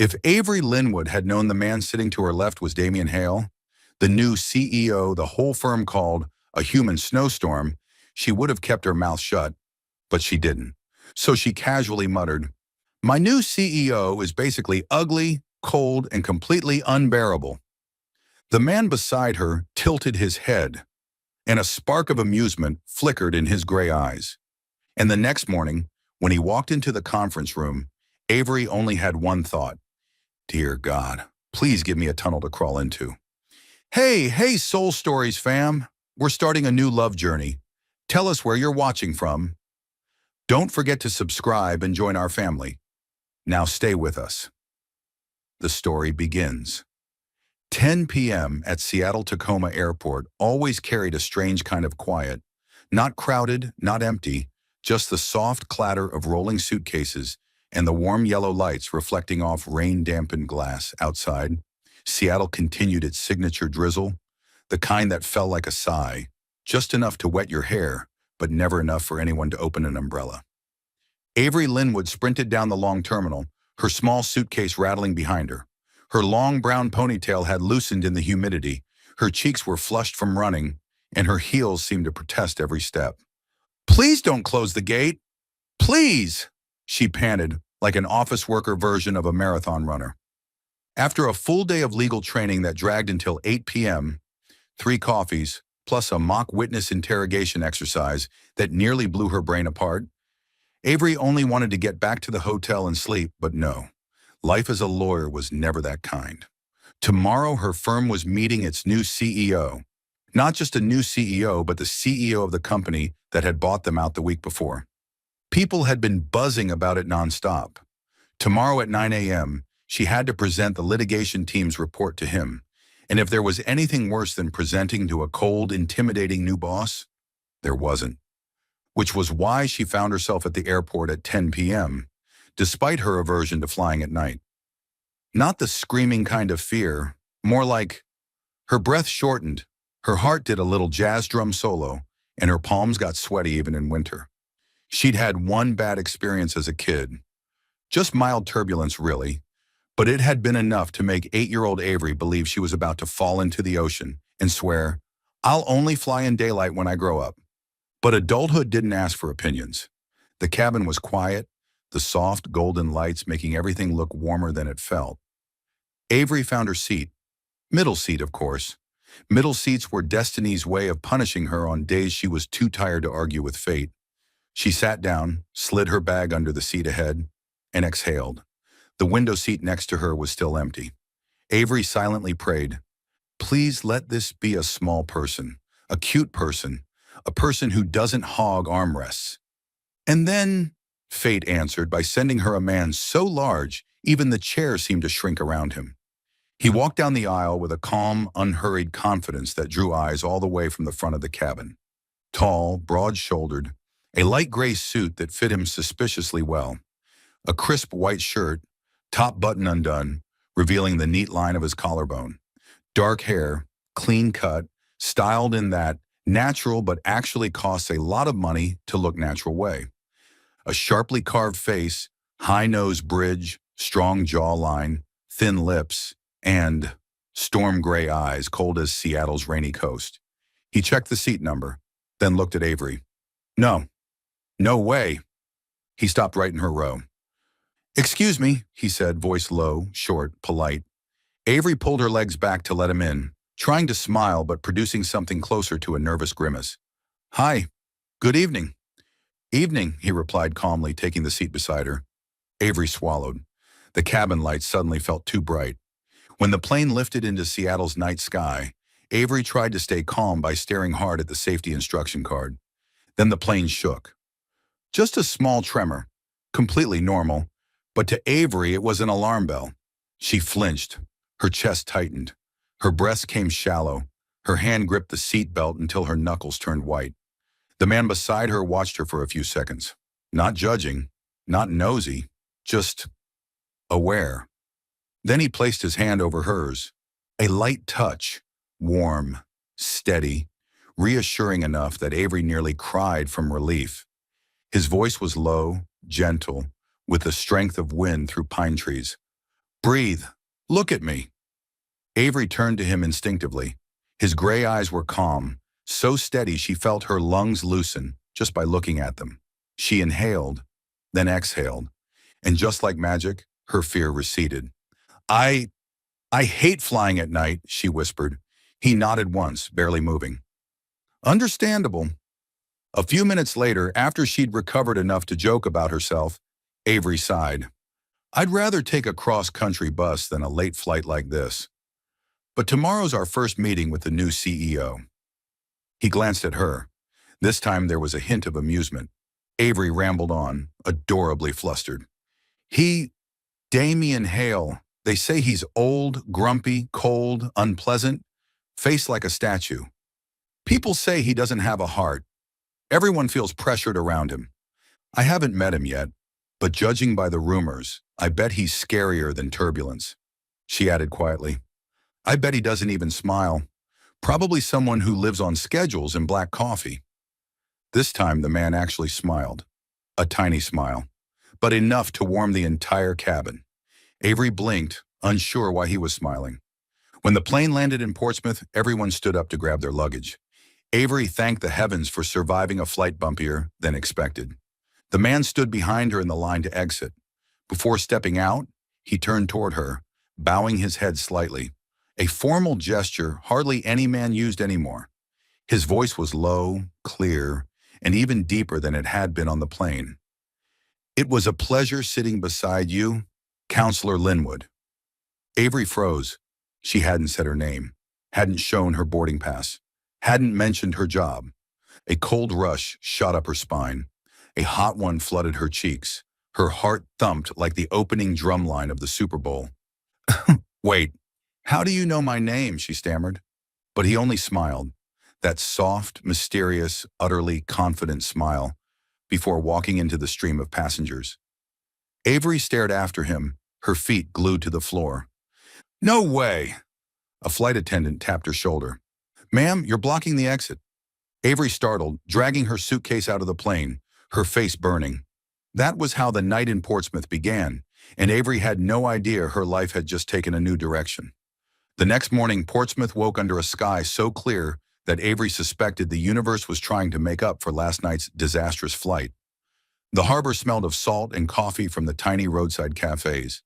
If Avery Linwood had known the man sitting to her left was Damian Hale, the new CEO the whole firm called a human snowstorm, she would have kept her mouth shut, but she didn't. So she casually muttered, "My new CEO is basically ugly, cold, and completely unbearable." The man beside her tilted his head, and a spark of amusement flickered in his gray eyes. And the next morning, when he walked into the conference room, Avery only had one thought. Dear God, please give me a tunnel to crawl into. Hey, Soul Stories fam. We're starting a new love journey. Tell us where you're watching from. Don't forget to subscribe and join our family. Now stay with us. The story begins. 10 p.m. at Seattle-Tacoma Airport always carried a strange kind of quiet. Not crowded, not empty, just the soft clatter of rolling suitcases and the warm yellow lights reflecting off rain-dampened glass outside. Seattle continued its signature drizzle, the kind that fell like a sigh, just enough to wet your hair, but never enough for anyone to open an umbrella. Avery Linwood sprinted down the long terminal, her small suitcase rattling behind her. Her long brown ponytail had loosened in the humidity, her cheeks were flushed from running, and her heels seemed to protest every step. "Please don't close the gate! Please!" she panted, like an office worker version of a marathon runner. After a full day of legal training that dragged until 8 p.m., 3 coffees, plus a mock witness interrogation exercise that nearly blew her brain apart, Avery only wanted to get back to the hotel and sleep, but no. Life as a lawyer was never that kind. Tomorrow, her firm was meeting its new CEO. Not just a new CEO, but the CEO of the company that had bought them out the week before. People had been buzzing about it nonstop. Tomorrow at 9 a.m., she had to present the litigation team's report to him. And if there was anything worse than presenting to a cold, intimidating new boss, there wasn't. Which was why she found herself at the airport at 10 p.m., despite her aversion to flying at night. Not the screaming kind of fear, more like her breath shortened, her heart did a little jazz drum solo, and her palms got sweaty even in winter. She'd had one bad experience as a kid. Just mild turbulence, really. But it had been enough to make 8-year-old Avery believe she was about to fall into the ocean and swear, "I'll only fly in daylight when I grow up." But adulthood didn't ask for opinions. The cabin was quiet, the soft golden lights making everything look warmer than it felt. Avery found her seat. Middle seat, of course. Middle seats were destiny's way of punishing her on days she was too tired to argue with fate. She sat down, slid her bag under the seat ahead, and exhaled. The window seat next to her was still empty. Avery silently prayed, "Please let this be a small person, a cute person, a person who doesn't hog armrests." And then fate answered by sending her a man so large, even the chair seemed to shrink around him. He walked down the aisle with a calm, unhurried confidence that drew eyes all the way from the front of the cabin. Tall, broad-shouldered, a light gray suit that fit him suspiciously well, a crisp white shirt, top button undone, revealing the neat line of his collarbone. Dark hair, clean cut, styled in that natural but actually costs a lot of money to look natural way. A sharply carved face, high nose bridge, strong jawline, thin lips, and storm gray eyes cold as Seattle's rainy coast. He checked the seat number, then looked at Avery. No way. He stopped right in her row. "Excuse me," he said, voice low, short, polite. Avery pulled her legs back to let him in, trying to smile but producing something closer to a nervous grimace. "Hi. Good evening." "Evening," he replied calmly, taking the seat beside her. Avery swallowed. The cabin lights suddenly felt too bright. When the plane lifted into Seattle's night sky, Avery tried to stay calm by staring hard at the safety instruction card. Then the plane shook. Just a small tremor, completely normal, but to Avery it was an alarm bell. She flinched, her chest tightened, her breaths came shallow, her hand gripped the seat belt until her knuckles turned white. The man beside her watched her for a few seconds, not judging, not nosy, just aware. Then he placed his hand over hers, a light touch, warm, steady, reassuring enough that Avery nearly cried from relief. His voice was low, gentle, with the strength of wind through pine trees. Breathe. Look at me. Avery turned to him instinctively. His gray eyes were calm, so steady she felt her lungs loosen just by looking at them. She inhaled, then exhaled, and just like magic, her fear receded. I, I hate flying at night, she whispered. He nodded once, barely moving. Understandable. A few minutes later, after she'd recovered enough to joke about herself, Avery sighed. I'd rather take a cross-country bus than a late flight like this. But tomorrow's our first meeting with the new CEO. He glanced at her. This time there was a hint of amusement. Avery rambled on, adorably flustered. Damian Hale, they say he's old, grumpy, cold, unpleasant, face like a statue. People say he doesn't have a heart. Everyone feels pressured around him. I haven't met him yet, but judging by the rumors, I bet he's scarier than turbulence. She added quietly, I bet he doesn't even smile. Probably someone who lives on schedules and black coffee. This time the man actually smiled. A tiny smile, but enough to warm the entire cabin. Avery blinked, unsure why he was smiling. When the plane landed in Portsmouth, everyone stood up to grab their luggage. Avery thanked the heavens for surviving a flight bumpier than expected. The man stood behind her in the line to exit. Before stepping out, he turned toward her, bowing his head slightly. A formal gesture hardly any man used anymore. His voice was low, clear, and even deeper than it had been on the plane. It was a pleasure sitting beside you, Counselor Linwood. Avery froze. She hadn't said her name, hadn't shown her boarding pass, hadn't mentioned her job. A cold rush shot up her spine. A hot one flooded her cheeks. Her heart thumped like the opening drum line of the Super Bowl. Wait, how do you know my name? She stammered. But he only smiled, that soft, mysterious, utterly confident smile, before walking into the stream of passengers. Avery stared after him, her feet glued to the floor. No way! A flight attendant tapped her shoulder. Ma'am, you're blocking the exit. Avery startled, dragging her suitcase out of the plane, her face burning. That was how the night in Portsmouth began, and Avery had no idea her life had just taken a new direction. The next morning, Portsmouth woke under a sky so clear that Avery suspected the universe was trying to make up for last night's disastrous flight. The harbor smelled of salt and coffee from the tiny roadside cafes.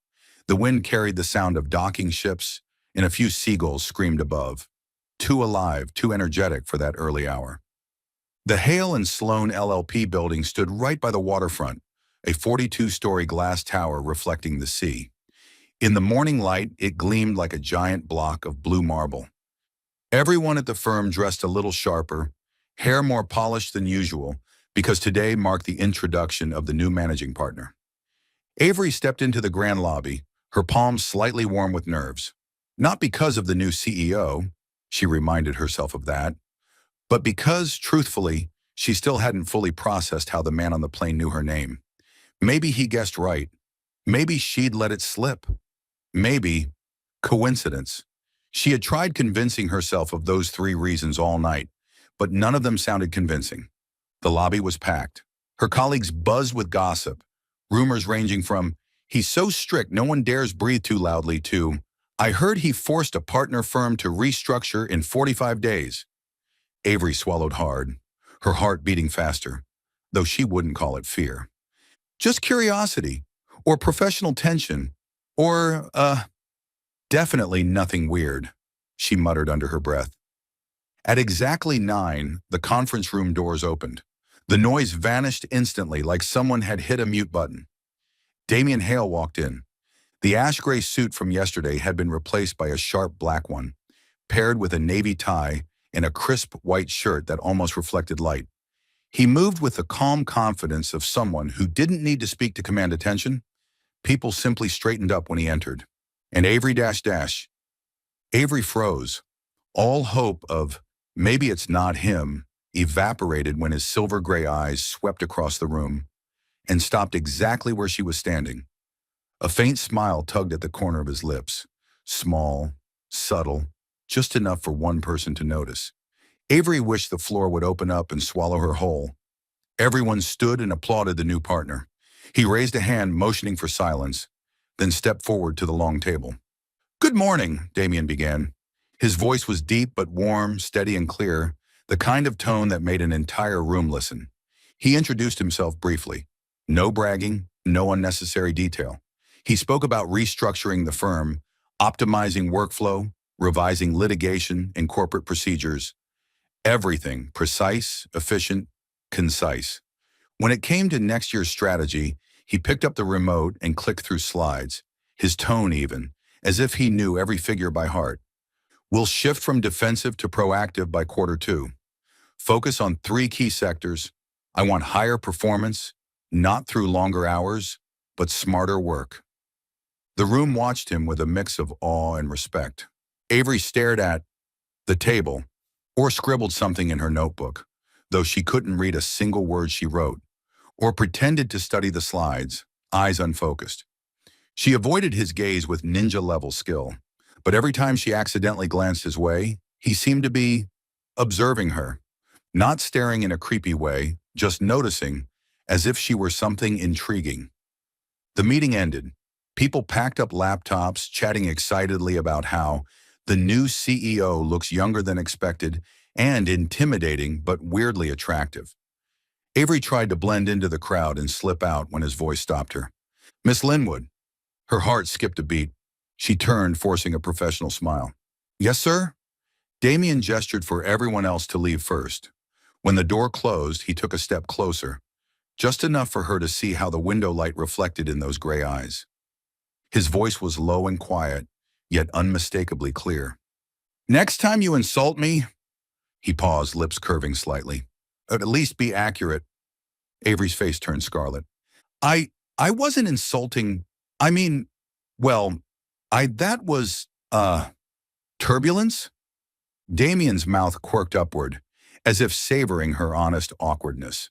The wind carried the sound of docking ships, and a few seagulls screamed above. Too alive, too energetic for that early hour. The Hale and Sloan LLP building stood right by the waterfront, a 42-story glass tower reflecting the sea. In the morning light, it gleamed like a giant block of blue marble. Everyone at the firm dressed a little sharper, hair more polished than usual, because today marked the introduction of the new managing partner. Avery stepped into the grand lobby, her palms slightly warm with nerves. Not because of the new CEO, she reminded herself of that, but because, truthfully, she still hadn't fully processed how the man on the plane knew her name. Maybe he guessed right. Maybe she'd let it slip. Maybe coincidence. She had tried convincing herself of those three reasons all night, but none of them sounded convincing. The lobby was packed. Her colleagues buzzed with gossip, rumors ranging from, he's so strict no one dares breathe too loudly, to, I heard he forced a partner firm to restructure in 45 days. Avery swallowed hard, her heart beating faster, though she wouldn't call it fear. Just curiosity, or professional tension, or, definitely nothing weird, she muttered under her breath. At exactly 9, the conference room doors opened. The noise vanished instantly like someone had hit a mute button. Damian Hale walked in. The ash-gray suit from yesterday had been replaced by a sharp black one, paired with a navy tie and a crisp white shirt that almost reflected light. He moved with the calm confidence of someone who didn't need to speak to command attention. People simply straightened up when he entered. And Avery Avery froze. All hope of, maybe it's not him, evaporated when his silver-gray eyes swept across the room and stopped exactly where she was standing. A faint smile tugged at the corner of his lips. Small, subtle, just enough for one person to notice. Avery wished the floor would open up and swallow her whole. Everyone stood and applauded the new partner. He raised a hand, motioning for silence. then stepped forward to the long table. "Good morning," Damien began. His voice was deep but warm, steady and clear, the kind of tone that made an entire room listen. He introduced himself briefly. No bragging, no unnecessary detail. He spoke about restructuring the firm, optimizing workflow, revising litigation and corporate procedures. Everything precise, efficient, concise. When it came to next year's strategy, he picked up the remote and clicked through slides, his tone even, as if he knew every figure by heart. "We'll shift from defensive to proactive by Q2. Focus on 3 key sectors. I want higher performance, not through longer hours, but smarter work." The room watched him with a mix of awe and respect. Avery stared at the table or scribbled something in her notebook, though she couldn't read a single word she wrote, or pretended to study the slides, eyes unfocused. She avoided his gaze with ninja-level skill, but every time she accidentally glanced his way, he seemed to be observing her, not staring in a creepy way, just noticing, as if she were something intriguing. The meeting ended. People packed up laptops, chatting excitedly about how the new CEO looks younger than expected and intimidating but weirdly attractive. Avery tried to blend into the crowd and slip out when his voice stopped her. "Miss Linwood." Her heart skipped a beat. She turned, forcing a professional smile. "Yes, sir?" Damien gestured for everyone else to leave first. When the door closed, he took a step closer, just enough for her to see how the window light reflected in those gray eyes. His voice was low and quiet, yet unmistakably clear. "Next time you insult me," he paused, lips curving slightly, "at least be accurate." Avery's face turned scarlet. I I wasn't insulting. I mean, well, that was, turbulence?" Damien's mouth quirked upward, as if savoring her honest awkwardness.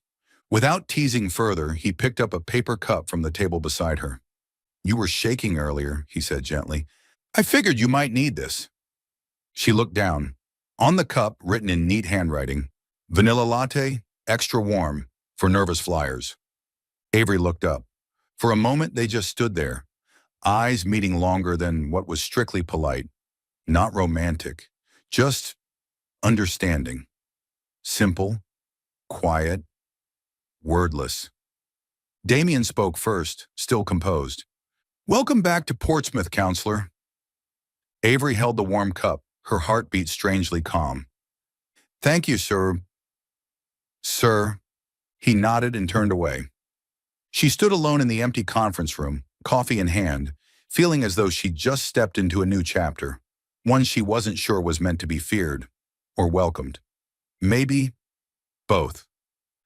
Without teasing further, he picked up a paper cup from the table beside her. "You were shaking earlier," he said gently. "I figured you might need this." She looked down. On the cup, written in neat handwriting, "Vanilla latte, extra warm, for nervous flyers." Avery looked up. For a moment, they just stood there, eyes meeting longer than what was strictly polite. Not romantic, just understanding. Simple, quiet, wordless. Damien spoke first, still composed. "Welcome back to Portsmouth, counselor." Avery held the warm cup, her heartbeat strangely calm. "Thank you, sir." "Sir." He nodded and turned away. She stood alone in the empty conference room, coffee in hand, feeling as though she'd just stepped into a new chapter, one she wasn't sure was meant to be feared or welcomed. Maybe both.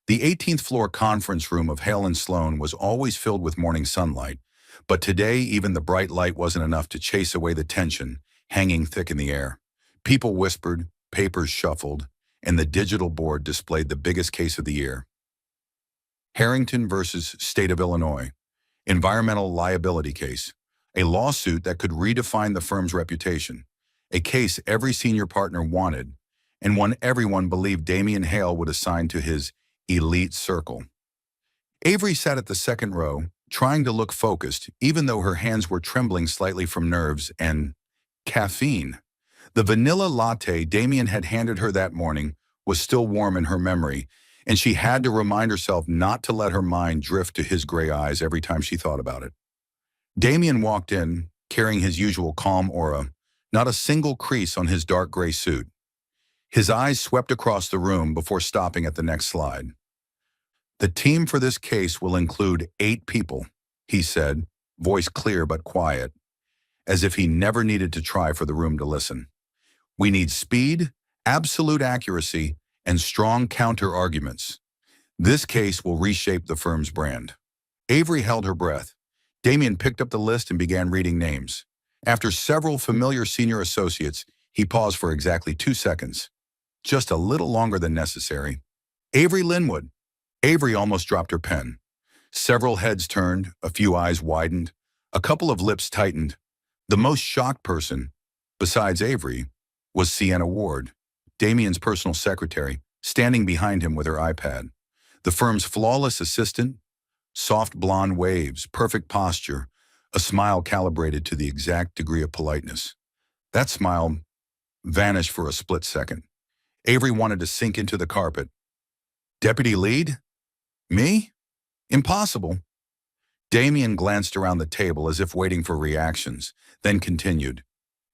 The 18th floor conference room of Hale and Sloan was always filled with morning sunlight, but today even the bright light wasn't enough to chase away the tension hanging thick in the air. People whispered, papers shuffled, and the digital board displayed the biggest case of the year. Harrington versus State of Illinois, environmental liability case, a lawsuit that could redefine the firm's reputation, a case every senior partner wanted, and one everyone believed Damien Hale would assign to his elite circle. Avery sat at the second row, trying to look focused, even though her hands were trembling slightly from nerves and caffeine. The vanilla latte Damien had handed her that morning was still warm in her memory, and she had to remind herself not to let her mind drift to his gray eyes every time she thought about it. Damien walked in, carrying his usual calm aura, not a single crease on his dark gray suit. His eyes swept across the room before stopping at the next slide. "The team for this case will include 8 people," he said, voice clear but quiet, as if he never needed to try for the room to listen. "We need speed, absolute accuracy, and strong counter-arguments. This case will reshape the firm's brand." Avery held her breath. Damien picked up the list and began reading names. After several familiar senior associates, he paused for exactly 2 seconds. Just a little longer than necessary. "Avery Linwood." Avery almost dropped her pen. Several heads turned, a few eyes widened, a couple of lips tightened. The most shocked person, besides Avery, was Sienna Ward, Damien's personal secretary, standing behind him with her iPad. The firm's flawless assistant, soft blonde waves, perfect posture, a smile calibrated to the exact degree of politeness. That smile vanished for a split second. Avery wanted to sink into the carpet. Deputy lead? Me? Impossible. Damien glanced around the table as if waiting for reactions, then continued.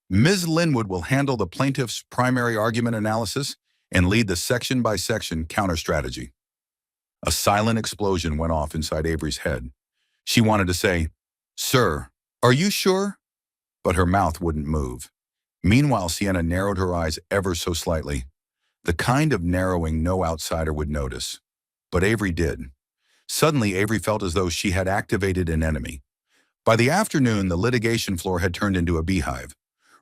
Ms. Linwood will handle the plaintiff's primary argument analysis and lead the section-by-section counter-strategy. A silent explosion went off inside Avery's head. She wanted to say, Sir, are you sure? But her mouth wouldn't move. Meanwhile, Sienna narrowed her eyes ever so slightly, the kind of narrowing no outsider would notice. But Avery did. Suddenly, Avery felt as though she had activated an enemy. By the afternoon, the litigation floor had turned into a beehive.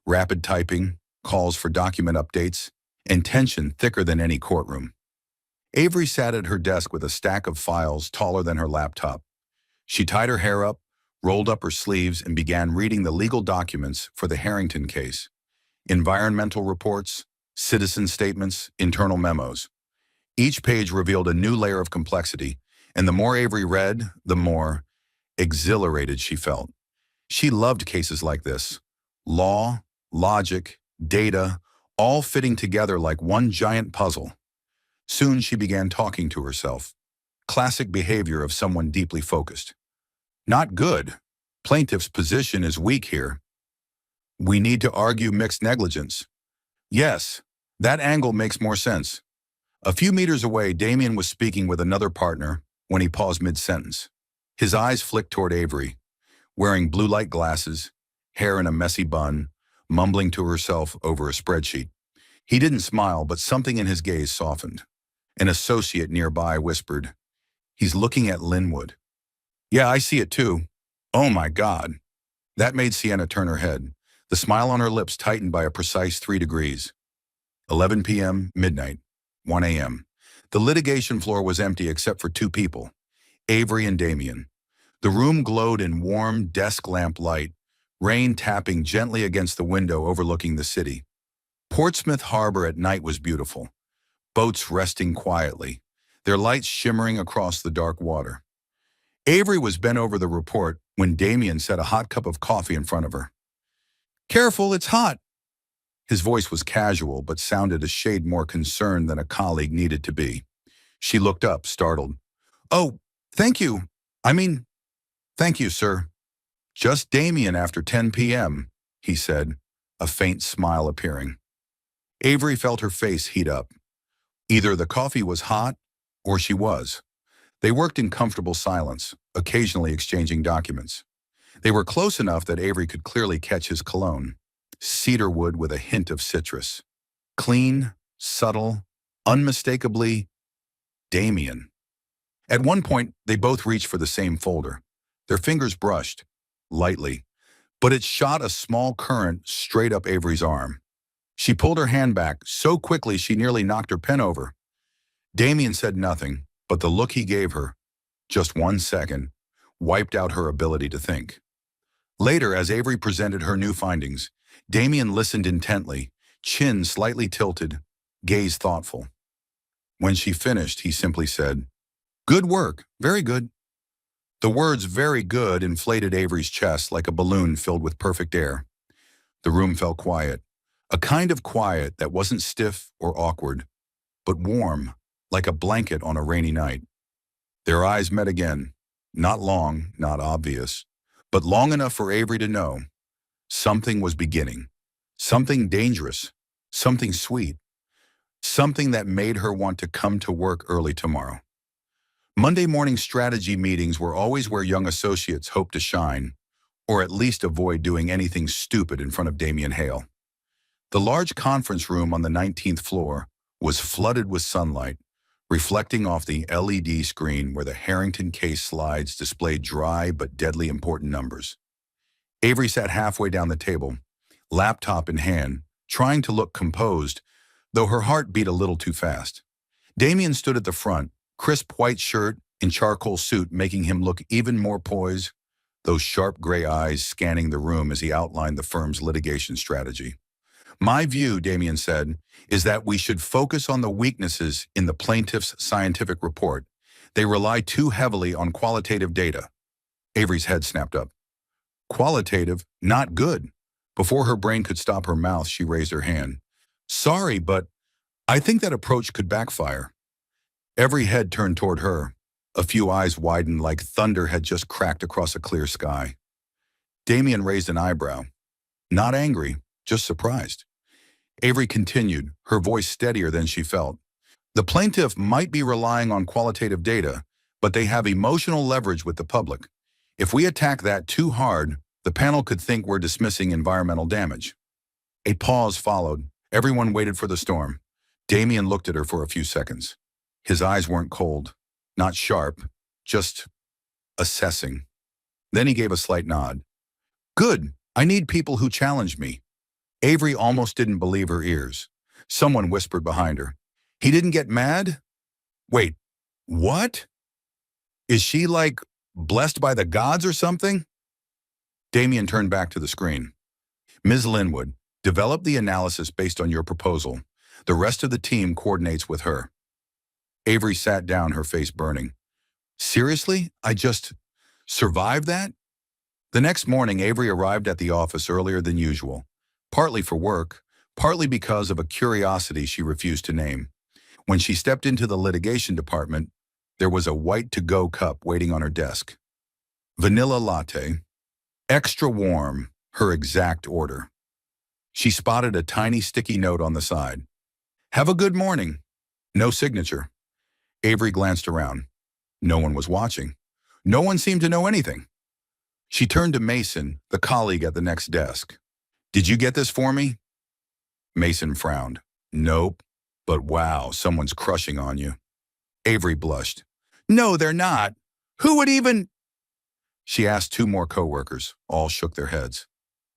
Rapid typing, calls for document updates, and tension thicker than any courtroom. Avery sat at her desk with a stack of files taller than her laptop. She tied her hair up, rolled up her sleeves, and began reading the legal documents for the Harrington case. Environmental reports, citizen statements, internal memos. Each page revealed a new layer of complexity, and the more Avery read, the more exhilarated she felt. She loved cases like this. Law, logic, data, all fitting together like one giant puzzle. Soon she began talking to herself. Classic behavior of someone deeply focused. Not good. Plaintiff's position is weak here. We need to argue mixed negligence. Yes, that angle makes more sense. A few meters away, Damien was speaking with another partner when he paused mid-sentence. His eyes flicked toward Avery, wearing blue light glasses, hair in a messy bun, mumbling to herself over a spreadsheet. He didn't smile, but something in his gaze softened. An associate nearby whispered, He's looking at Linwood. Yeah, I see it too. Oh my God. That made Sienna turn her head. The smile on her lips tightened by a precise 3 degrees. 11 p.m., midnight, 1 a.m. The litigation floor was empty except for 2 people, Avery and Damien. The room glowed in warm desk lamp light, rain tapping gently against the window overlooking the city. Portsmouth Harbor at night was beautiful, boats resting quietly, their lights shimmering across the dark water. Avery was bent over the report when Damien set a hot cup of coffee in front of her. Careful, it's hot. His voice was casual, but sounded a shade more concerned than a colleague needed to be. She looked up, startled. Oh, thank you. Thank you, sir. Just Damien after 10 p.m., he said, a faint smile appearing. Avery felt her face heat up. Either the coffee was hot, or she was. They worked in comfortable silence, occasionally exchanging documents. They were close enough that Avery could clearly catch his cologne, cedarwood with a hint of citrus. Clean, subtle, unmistakably Damien. At one point, they both reached for the same folder. Their fingers brushed, lightly, but it shot a small current straight up Avery's arm. She pulled her hand back so quickly she nearly knocked her pen over. Damien said nothing, but the look he gave her, just 1 second, wiped out her ability to think. Later, as Avery presented her new findings, Damien listened intently, chin slightly tilted, gaze thoughtful. When she finished, he simply said, Good work, very good. The words very good inflated Avery's chest like a balloon filled with perfect air. The room felt quiet, a kind of quiet that wasn't stiff or awkward, but warm, like a blanket on a rainy night. Their eyes met again, not long, not obvious, but long enough for Avery to know something was beginning, something dangerous, something sweet, something that made her want to come to work early tomorrow. Monday morning strategy meetings were always where young associates hoped to shine, or at least avoid doing anything stupid in front of Damien Hale. The large conference room on the 19th floor was flooded with sunlight, reflecting off the LED screen where the Harrington case slides displayed dry but deadly important numbers. Avery sat halfway down the table, laptop in hand, trying to look composed, though her heart beat a little too fast. Damien stood at the front, crisp white shirt and charcoal suit making him look even more poised, those sharp gray eyes scanning the room as he outlined the firm's litigation strategy. My view, Damien said, is that we should focus on the weaknesses in the plaintiff's scientific report. They rely too heavily on qualitative data. Avery's head snapped up. Qualitative, not good. Before her brain could stop her mouth, she raised her hand. Sorry, but I think that approach could backfire. Every head turned toward her. A few eyes widened like thunder had just cracked across a clear sky. Damien raised an eyebrow. Not angry, just surprised. Avery continued, her voice steadier than she felt. The plaintiff might be relying on qualitative data, but they have emotional leverage with the public. If we attack that too hard, the panel could think we're dismissing environmental damage. A pause followed. Everyone waited for the storm. Damien looked at her for a few seconds. His eyes weren't cold, not sharp, just assessing. Then he gave a slight nod. Good, I need people who challenge me. Avery almost didn't believe her ears. Someone whispered behind her. He didn't get mad? Wait, what? Is she like blessed by the gods or something? Damien turned back to the screen. Ms. Linwood, develop the analysis based on your proposal. The rest of the team coordinates with her. Avery sat down, her face burning. Seriously? I just survived that? The next morning, Avery arrived at the office earlier than usual, partly for work, partly because of a curiosity she refused to name. When she stepped into the litigation department, there was a white to-go cup waiting on her desk. Vanilla latte, extra warm, her exact order. She spotted a tiny sticky note on the side. Have a good morning. No signature. Avery glanced around. No one was watching. No one seemed to know anything. She turned to Mason, the colleague at the next desk. Did you get this for me? Mason frowned. Nope, but wow, someone's crushing on you. Avery blushed. No, they're not. Who would even? She asked two more coworkers. All shook their heads.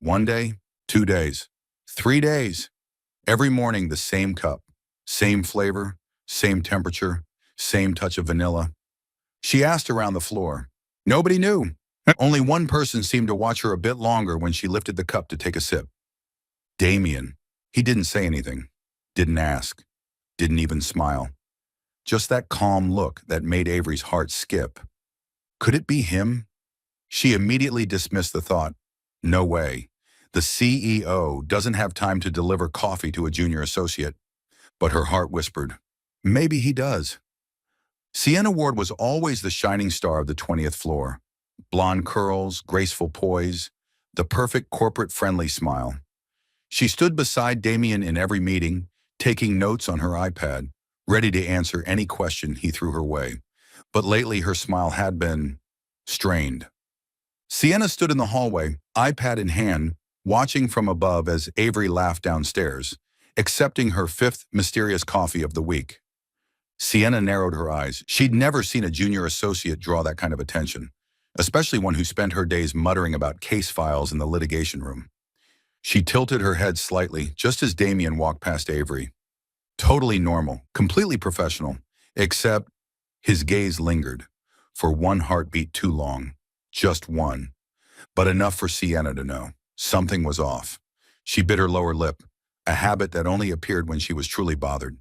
1 day, 2 days, 3 days. Every morning the same cup, same flavor, same temperature, same touch of vanilla. She asked around the floor. Nobody knew. Only one person seemed to watch her a bit longer when she lifted the cup to take a sip. Damien. He didn't say anything, didn't ask, didn't even smile. Just that calm look that made Avery's heart skip. Could it be him? She immediately dismissed the thought. No way. The CEO doesn't have time to deliver coffee to a junior associate. But her heart whispered, maybe he does. Sienna Ward was always the shining star of the 20th floor. Blonde curls, graceful poise, the perfect corporate-friendly smile. She stood beside Damien in every meeting, taking notes on her iPad, ready to answer any question he threw her way. But lately her smile had been strained. Sienna stood in the hallway, iPad in hand, watching from above as Avery laughed downstairs, accepting her 5th mysterious coffee of the week. Sienna narrowed her eyes. She'd never seen a junior associate draw that kind of attention, especially one who spent her days muttering about case files in the litigation room. She tilted her head slightly, just as Damien walked past Avery. Totally normal, completely professional, except his gaze lingered, for one heartbeat too long. Just one. But enough for Sienna to know. Something was off. She bit her lower lip, a habit that only appeared when she was truly bothered.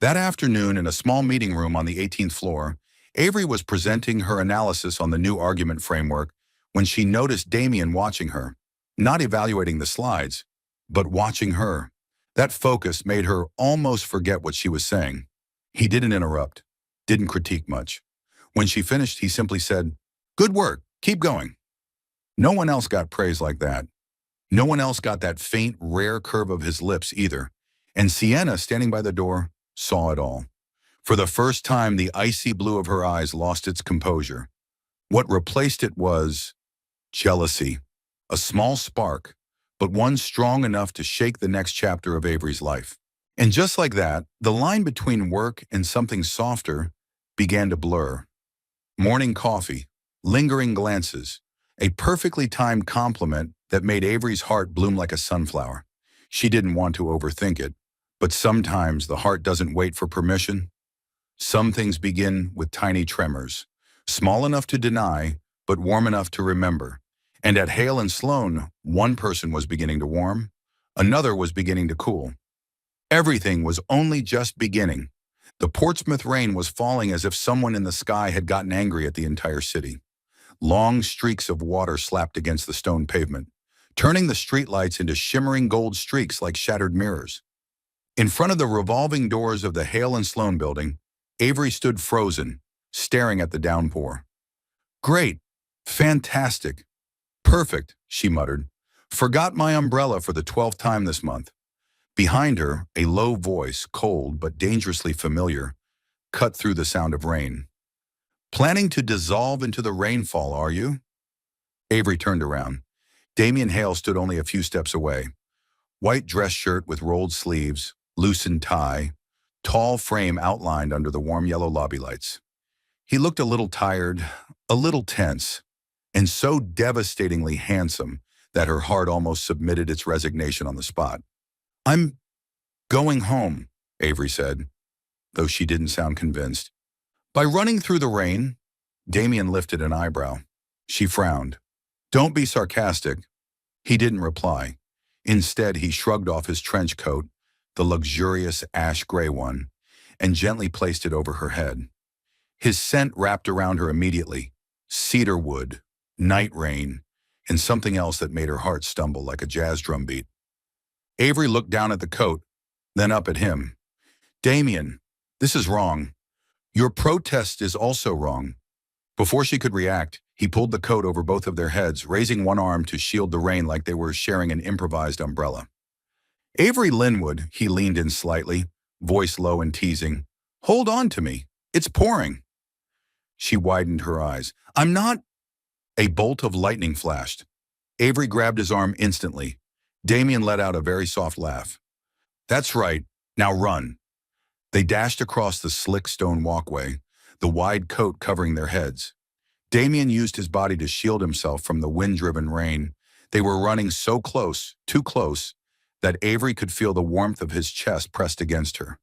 That afternoon, in a small meeting room on the 18th floor, Avery was presenting her analysis on the new argument framework when she noticed Damien watching her, not evaluating the slides, but watching her. That focus made her almost forget what she was saying. He didn't interrupt, didn't critique much. When she finished, he simply said, "Good work, keep going." No one else got praise like that. No one else got that faint, rare curve of his lips either. And Sienna, standing by the door, saw it all. For the first time, the icy blue of her eyes lost its composure. What replaced it was jealousy, a small spark, but one strong enough to shake the next chapter of Avery's life. And just like that, the line between work and something softer began to blur. Morning coffee, lingering glances, a perfectly timed compliment that made Avery's heart bloom like a sunflower. She didn't want to overthink it, but sometimes the heart doesn't wait for permission. Some things begin with tiny tremors, small enough to deny, but warm enough to remember. And at Hale and Sloan, one person was beginning to warm, another was beginning to cool. Everything was only just beginning. The Portsmouth rain was falling as if someone in the sky had gotten angry at the entire city. Long streaks of water slapped against the stone pavement, turning the streetlights into shimmering gold streaks like shattered mirrors. In front of the revolving doors of the Hale and Sloan building, Avery stood frozen, staring at the downpour. "Great. Fantastic. Perfect," she muttered. "Forgot my umbrella for the 12th time this month." Behind her, a low voice, cold but dangerously familiar, cut through the sound of rain. "Planning to dissolve into the rainfall, are you?" Avery turned around. Damien Hale stood only a few steps away. White dress shirt with rolled sleeves, loosened tie, tall frame outlined under the warm yellow lobby lights. He looked a little tired, a little tense, and so devastatingly handsome that her heart almost submitted its resignation on the spot. "I'm going home," Avery said, though she didn't sound convinced. "By running through the rain?" Damien lifted an eyebrow. She frowned. "Don't be sarcastic." He didn't reply. Instead, he shrugged off his trench coat, the luxurious ash gray one, and gently placed it over her head. His scent wrapped around her immediately: cedar wood, night rain, and something else that made her heart stumble like a jazz drum beat. Avery looked down at the coat, then up at him. "Damien, this is wrong. Your protest is also wrong." Before she could react, he pulled the coat over both of their heads, raising one arm to shield the rain like they were sharing an improvised umbrella. "Avery Linwood," he leaned in slightly, voice low and teasing. "Hold on to me. It's pouring." She widened her eyes. "I'm not—" A bolt of lightning flashed. Avery grabbed his arm instantly. Damien let out a very soft laugh. "That's right. Now run." They dashed across the slick stone walkway, the wide coat covering their heads. Damien used his body to shield himself from the wind-driven rain. They were running so close, too close, that Avery could feel the warmth of his chest pressed against her.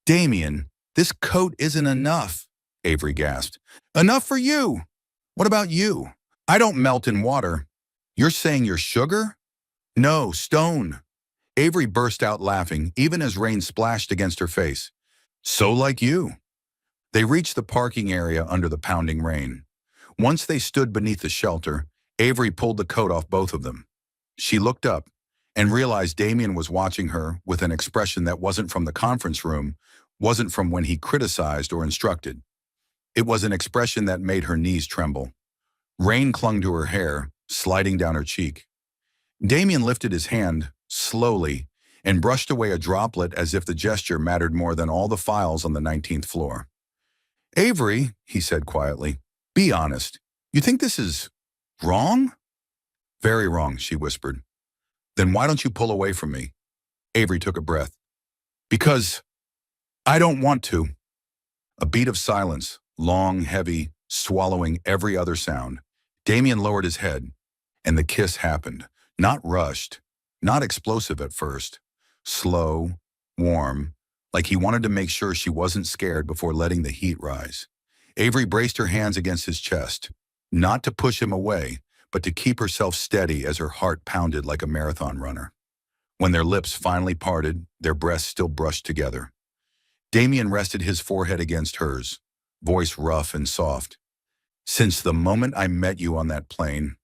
"Damien, this coat isn't enough," Avery gasped. "Enough for you. What about you? I don't melt in water." "You're saying you're sugar?" "No, stone." Avery burst out laughing, even as rain splashed against her face. "So like you." They reached the parking area under the pounding rain. Once they stood beneath the shelter, Avery pulled the coat off both of them. She looked up and realized Damien was watching her with an expression that wasn't from the conference room, wasn't from when he criticized or instructed. It was an expression that made her knees tremble. Rain clung to her hair, sliding down her cheek. Damien lifted his hand, slowly, and brushed away a droplet as if the gesture mattered more than all the files on the 19th floor. "Avery," he said quietly, "be honest. You think this is wrong?" "Very wrong," she whispered. "Then why don't you pull away from me?" Avery took a breath. "Because I don't want to." A beat of silence, long, heavy, swallowing every other sound. Damien lowered his head, and the kiss happened. Not rushed, not explosive at first. Slow, warm, like he wanted to make sure she wasn't scared before letting the heat rise. Avery braced her hands against his chest, not to push him away, but to keep herself steady as her heart pounded like a marathon runner. When their lips finally parted, their breasts still brushed together. Damien rested his forehead against hers, voice rough and soft. "Since the moment I met you on that plane,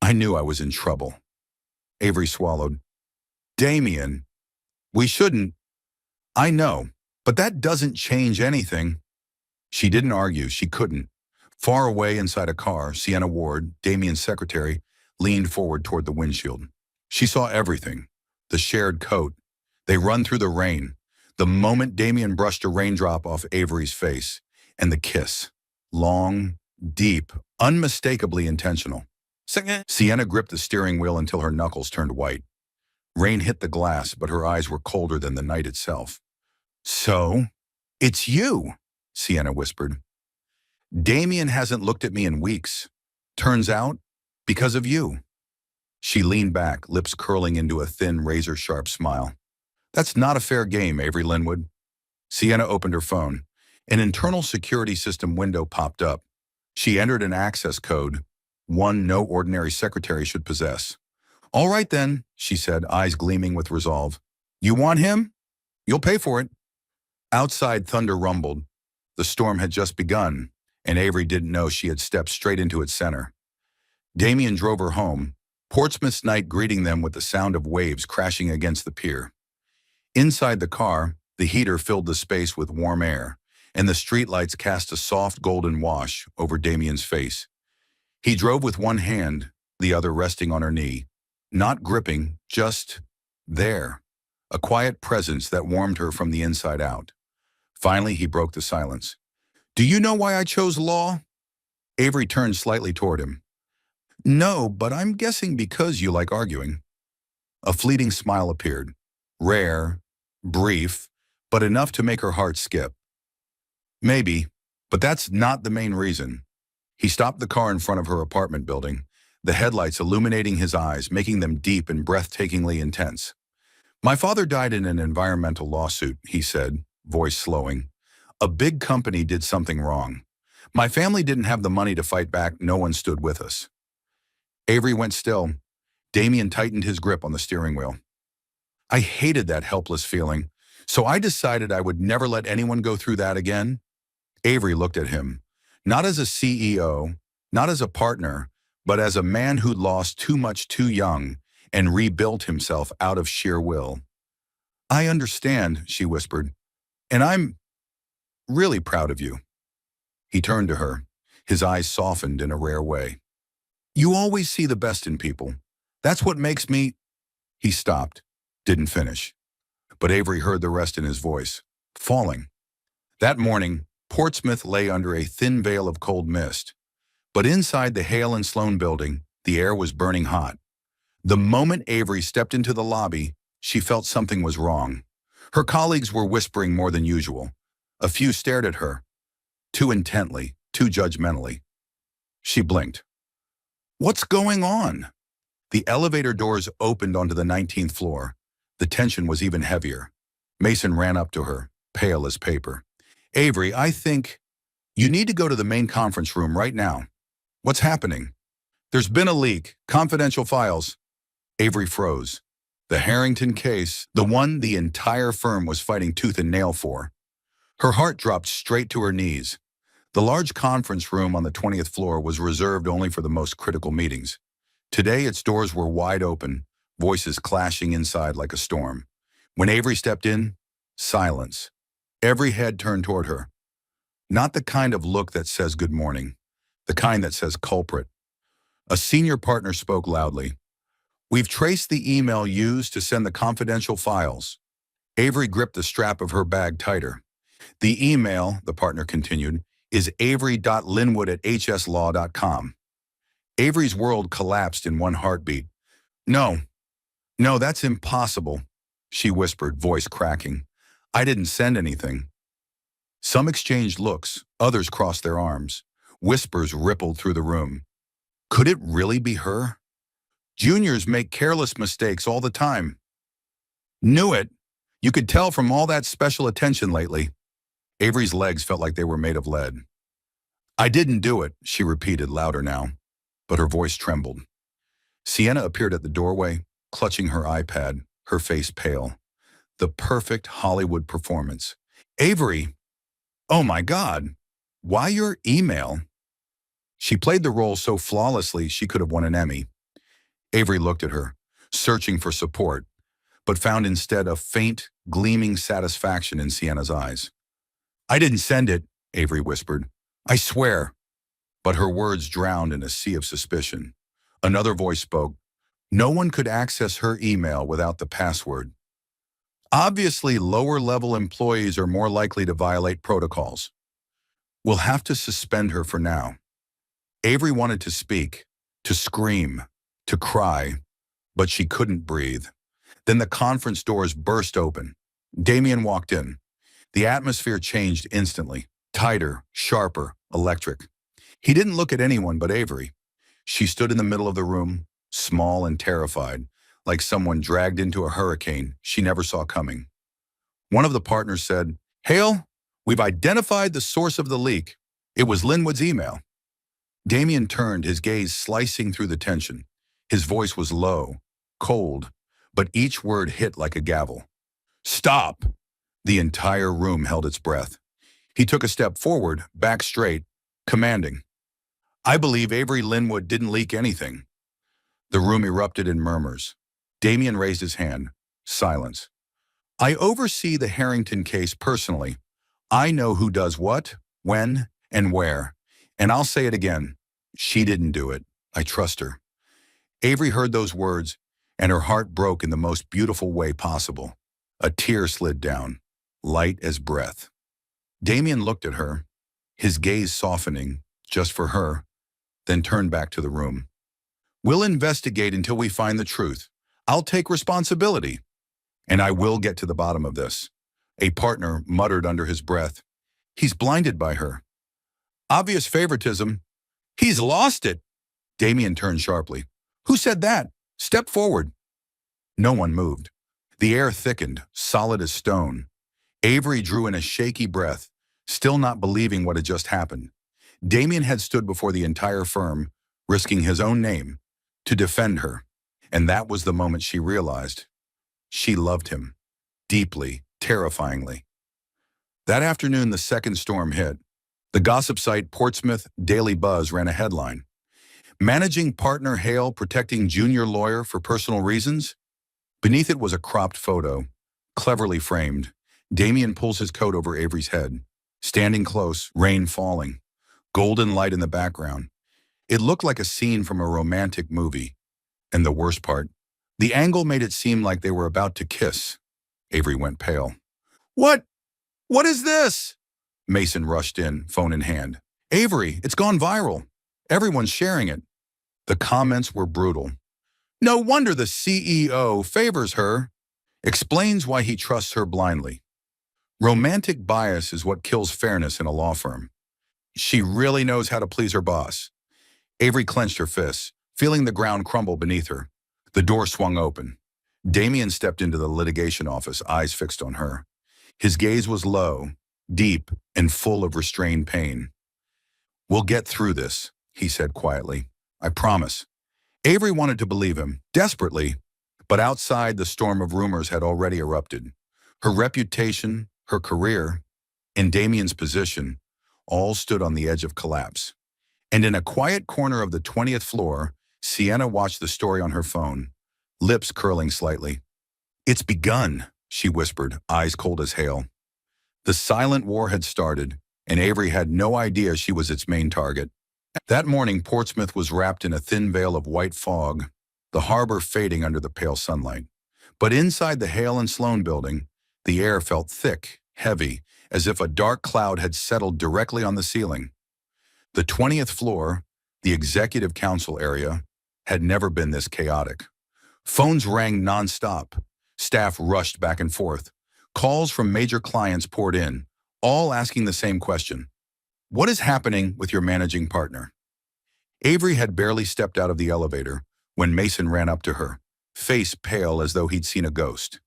I knew I was in trouble." Avery swallowed. "Damien, we shouldn't—" "I know, but that doesn't change anything." She didn't argue, she couldn't. Far away inside a car, Sienna Ward, Damien's secretary, leaned forward toward the windshield. She saw everything. The shared coat. They run through the rain. The moment Damien brushed a raindrop off Avery's face. And the kiss. Long, deep, unmistakably intentional. Sienna gripped the steering wheel until her knuckles turned white. Rain hit the glass, but her eyes were colder than the night itself. "So, it's you," Sienna whispered. "Damien hasn't looked at me in weeks. Turns out, because of you." She leaned back, lips curling into a thin, razor-sharp smile. "That's not a fair game, Avery Linwood." Sienna opened her phone. An internal security system window popped up. She entered an access code, one no ordinary secretary should possess. "All right then," she said, eyes gleaming with resolve. "You want him? You'll pay for it." Outside, thunder rumbled. The storm had just begun, and Avery didn't know she had stepped straight into its center. Damien drove her home, Portsmouth's night greeting them with the sound of waves crashing against the pier. Inside the car, the heater filled the space with warm air, and the streetlights cast a soft golden wash over Damien's face. He drove with one hand, the other resting on her knee, not gripping, just there, a quiet presence that warmed her from the inside out. Finally, he broke the silence. "Do you know why I chose law?" Avery turned slightly toward him. "No, but I'm guessing because you like arguing." A fleeting smile appeared, rare, brief, but enough to make her heart skip. "Maybe, but that's not the main reason." He stopped the car in front of her apartment building, the headlights illuminating his eyes, making them deep and breathtakingly intense. "My father died in an environmental lawsuit," he said, voice slowing. "A big company did something wrong. My family didn't have the money to fight back. No one stood with us." Avery went still. Damien tightened his grip on the steering wheel. "I hated that helpless feeling, so I decided I would never let anyone go through that again." Avery looked at him, not as a CEO, not as a partner, but as a man who'd lost too much too young and rebuilt himself out of sheer will. "I understand," she whispered, "and I'm really proud of you." He turned to her, his eyes softened in a rare way. "You always see the best in people. That's what makes me—" He stopped, didn't finish. But Avery heard the rest in his voice, falling. That morning, Portsmouth lay under a thin veil of cold mist. But inside the Hale and Sloan building, the air was burning hot. The moment Avery stepped into the lobby, she felt something was wrong. Her colleagues were whispering more than usual. A few stared at her, too intently, too judgmentally. She blinked. "What's going on?" The elevator doors opened onto the 19th floor. The tension was even heavier. Mason ran up to her, pale as paper. "Avery, I think you need to go to the main conference room right now." "What's happening?" "There's been a leak. Confidential files." Avery froze. The Harrington case, the one the entire firm was fighting tooth and nail for. Her heart dropped straight to her knees. The large conference room on the 20th floor was reserved only for the most critical meetings. Today, its doors were wide open, voices clashing inside like a storm. When Avery stepped in, silence. Every head turned toward her. Not the kind of look that says good morning, the kind that says culprit. A senior partner spoke loudly. "We've traced the email used to send the confidential files." Avery gripped the strap of her bag tighter. "The email," the partner continued, "is avery.linwood@hslaw.com. Avery's world collapsed in one heartbeat. "No, no, that's impossible," she whispered, voice cracking. "I didn't send anything." Some exchanged looks, others crossed their arms. Whispers rippled through the room. Could it really be her? Juniors make careless mistakes all the time. "Knew it. You could tell from all that special attention lately." Avery's legs felt like they were made of lead. "I didn't do it," she repeated louder now, but her voice trembled. Sienna appeared at the doorway, clutching her iPad, her face pale. The perfect Hollywood performance. "Avery! Oh my God! Why your email?" She played the role so flawlessly she could have won an Emmy. Avery looked at her, searching for support, but found instead a faint, gleaming satisfaction in Sienna's eyes. "I didn't send it," Avery whispered. "I swear." But her words drowned in a sea of suspicion. Another voice spoke. No one could access her email without the password. "Obviously, lower-level employees are more likely to violate protocols. We'll have to suspend her for now." Avery wanted to speak, to scream, to cry, but she couldn't breathe. Then the conference doors burst open. Damien walked in. The atmosphere changed instantly, tighter, sharper, electric. He didn't look at anyone but Avery. She stood in the middle of the room, small and terrified, like someone dragged into a hurricane she never saw coming. One of the partners said, "Hale, we've identified the source of the leak. It was Linwood's email." Damien turned, his gaze slicing through the tension. His voice was low, cold, but each word hit like a gavel. "Stop!" The entire room held its breath. He took a step forward, back straight, commanding. I believe Avery Linwood didn't leak anything. The room erupted in murmurs. Damien raised his hand. Silence. I oversee the Harrington case personally. I know who does what, when, and where. And I'll say it again. She didn't do it. I trust her. Avery heard those words, and her heart broke in the most beautiful way possible. A tear slid down, light as breath. Damien looked at her, his gaze softening, just for her, then turned back to the room. We'll investigate until we find the truth. I'll take responsibility. And I will get to the bottom of this. A partner muttered under his breath. He's blinded by her. Obvious favoritism. He's lost it. Damien turned sharply. Who said that? Step forward. No one moved. The air thickened, solid as stone. Avery drew in a shaky breath, still not believing what had just happened. Damien had stood before the entire firm, risking his own name, to defend her. And that was the moment she realized. She loved him. Deeply, terrifyingly. That afternoon, the second storm hit. The gossip site Portsmouth Daily Buzz ran a headline. Managing partner Hale protecting junior lawyer for personal reasons? Beneath it was a cropped photo, cleverly framed. Damien pulls his coat over Avery's head. Standing close, rain falling. Golden light in the background. It looked like a scene from a romantic movie. And the worst part, the angle made it seem like they were about to kiss. Avery went pale. What? What is this? Mason rushed in, phone in hand. Avery, it's gone viral. Everyone's sharing it. The comments were brutal. No wonder the CEO favors her. Explains why he trusts her blindly. Romantic bias is what kills fairness in a law firm. She really knows how to please her boss. Avery clenched her fists, feeling the ground crumble beneath her. The door swung open. Damien stepped into the litigation office, eyes fixed on her. His gaze was low, deep, and full of restrained pain. We'll get through this, he said quietly. I promise. Avery wanted to believe him, desperately, but outside the storm of rumors had already erupted. Her reputation, her career, and Damien's position all stood on the edge of collapse. And in a quiet corner of the 20th floor, Sienna watched the story on her phone, lips curling slightly. It's begun, she whispered, eyes cold as hail. The silent war had started, and Avery had no idea she was its main target. That morning, Portsmouth was wrapped in a thin veil of white fog, the harbor fading under the pale sunlight. But inside the Hale and Sloan building, the air felt thick, heavy, as if a dark cloud had settled directly on the ceiling. The 20th floor, the executive council area, had never been this chaotic. Phones rang nonstop. Staff rushed back and forth. Calls from major clients poured in, all asking the same question. What is happening with your managing partner? Avery had barely stepped out of the elevator when Mason ran up to her, face pale as though he'd seen a ghost.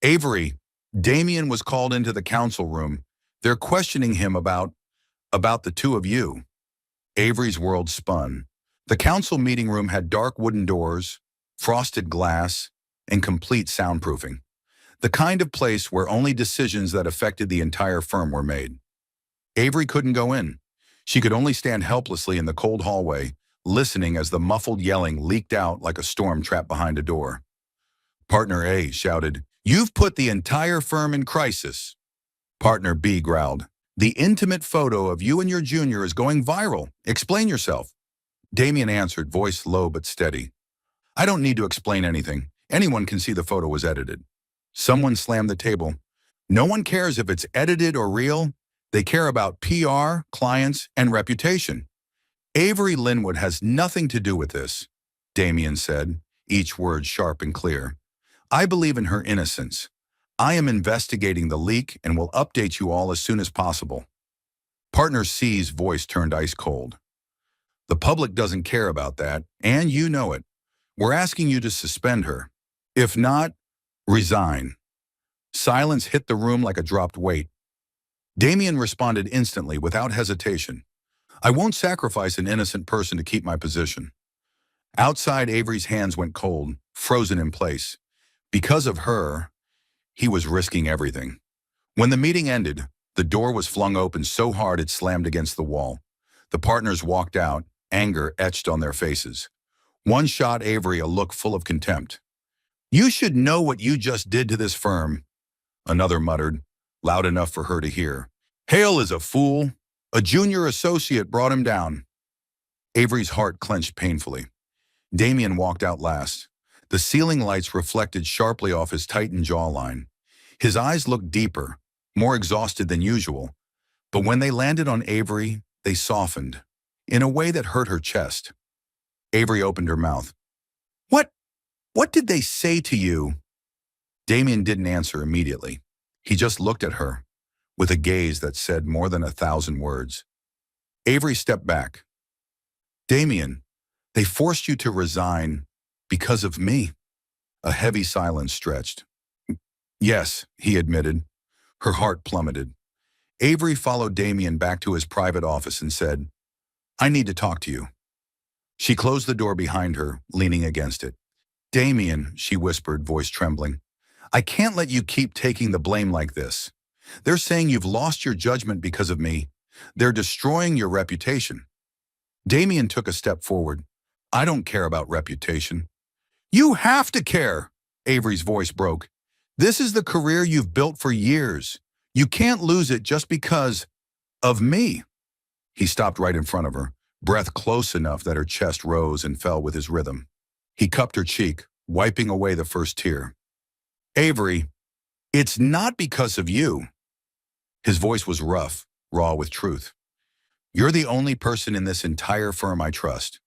Avery, Damien was called into the council room. They're questioning him about the two of you. Avery's world spun. The council meeting room had dark wooden doors, frosted glass, and complete soundproofing. The kind of place where only decisions that affected the entire firm were made. Avery couldn't go in. She could only stand helplessly in the cold hallway, listening as the muffled yelling leaked out like a storm trapped behind a door. Partner A shouted, "You've put the entire firm in crisis." Partner B growled, "The intimate photo of you and your junior is going viral. Explain yourself." Damien answered, voice low but steady. "I don't need to explain anything. Anyone can see the photo was edited." Someone slammed the table. "No one cares if it's edited or real. They care about PR, clients, and reputation." "Avery Linwood has nothing to do with this," Damien said, each word sharp and clear. "I believe in her innocence. I am investigating the leak and will update you all as soon as possible." Partner C's voice turned ice cold. "The public doesn't care about that, and you know it. We're asking you to suspend her. If not, resign." Silence hit the room like a dropped weight. Damien responded instantly, without hesitation. "I won't sacrifice an innocent person to keep my position." Outside, Avery's hands went cold, frozen in place. Because of her, he was risking everything. When the meeting ended, the door was flung open so hard it slammed against the wall. The partners walked out, anger etched on their faces. One shot Avery a look full of contempt. "You should know what you just did to this firm," another muttered, loud enough for her to hear. "Hale is a fool. A junior associate brought him down." Avery's heart clenched painfully. Damien walked out last. The ceiling lights reflected sharply off his tightened jawline. His eyes looked deeper, more exhausted than usual, but when they landed on Avery, they softened, in a way that hurt her chest. Avery opened her mouth. What? What did they say to you?" Damien didn't answer immediately. He just looked at her, with a gaze that said more than 1,000 words. Avery stepped back. "Damien, they forced you to resign because of me." A heavy silence stretched. "Yes," he admitted. Her heart plummeted. Avery followed Damien back to his private office and said, "I need to talk to you." She closed the door behind her, leaning against it. "Damien," she whispered, voice trembling, "I can't let you keep taking the blame like this. They're saying you've lost your judgment because of me. They're destroying your reputation." Damien took a step forward. "I don't care about reputation." "You have to care," Avery's voice broke. "This is the career you've built for years. You can't lose it just because of me." He stopped right in front of her, breath close enough that her chest rose and fell with his rhythm. He cupped her cheek, wiping away the first tear. "Avery, it's not because of you." His voice was rough, raw with truth. "You're the only person in this entire firm I trust."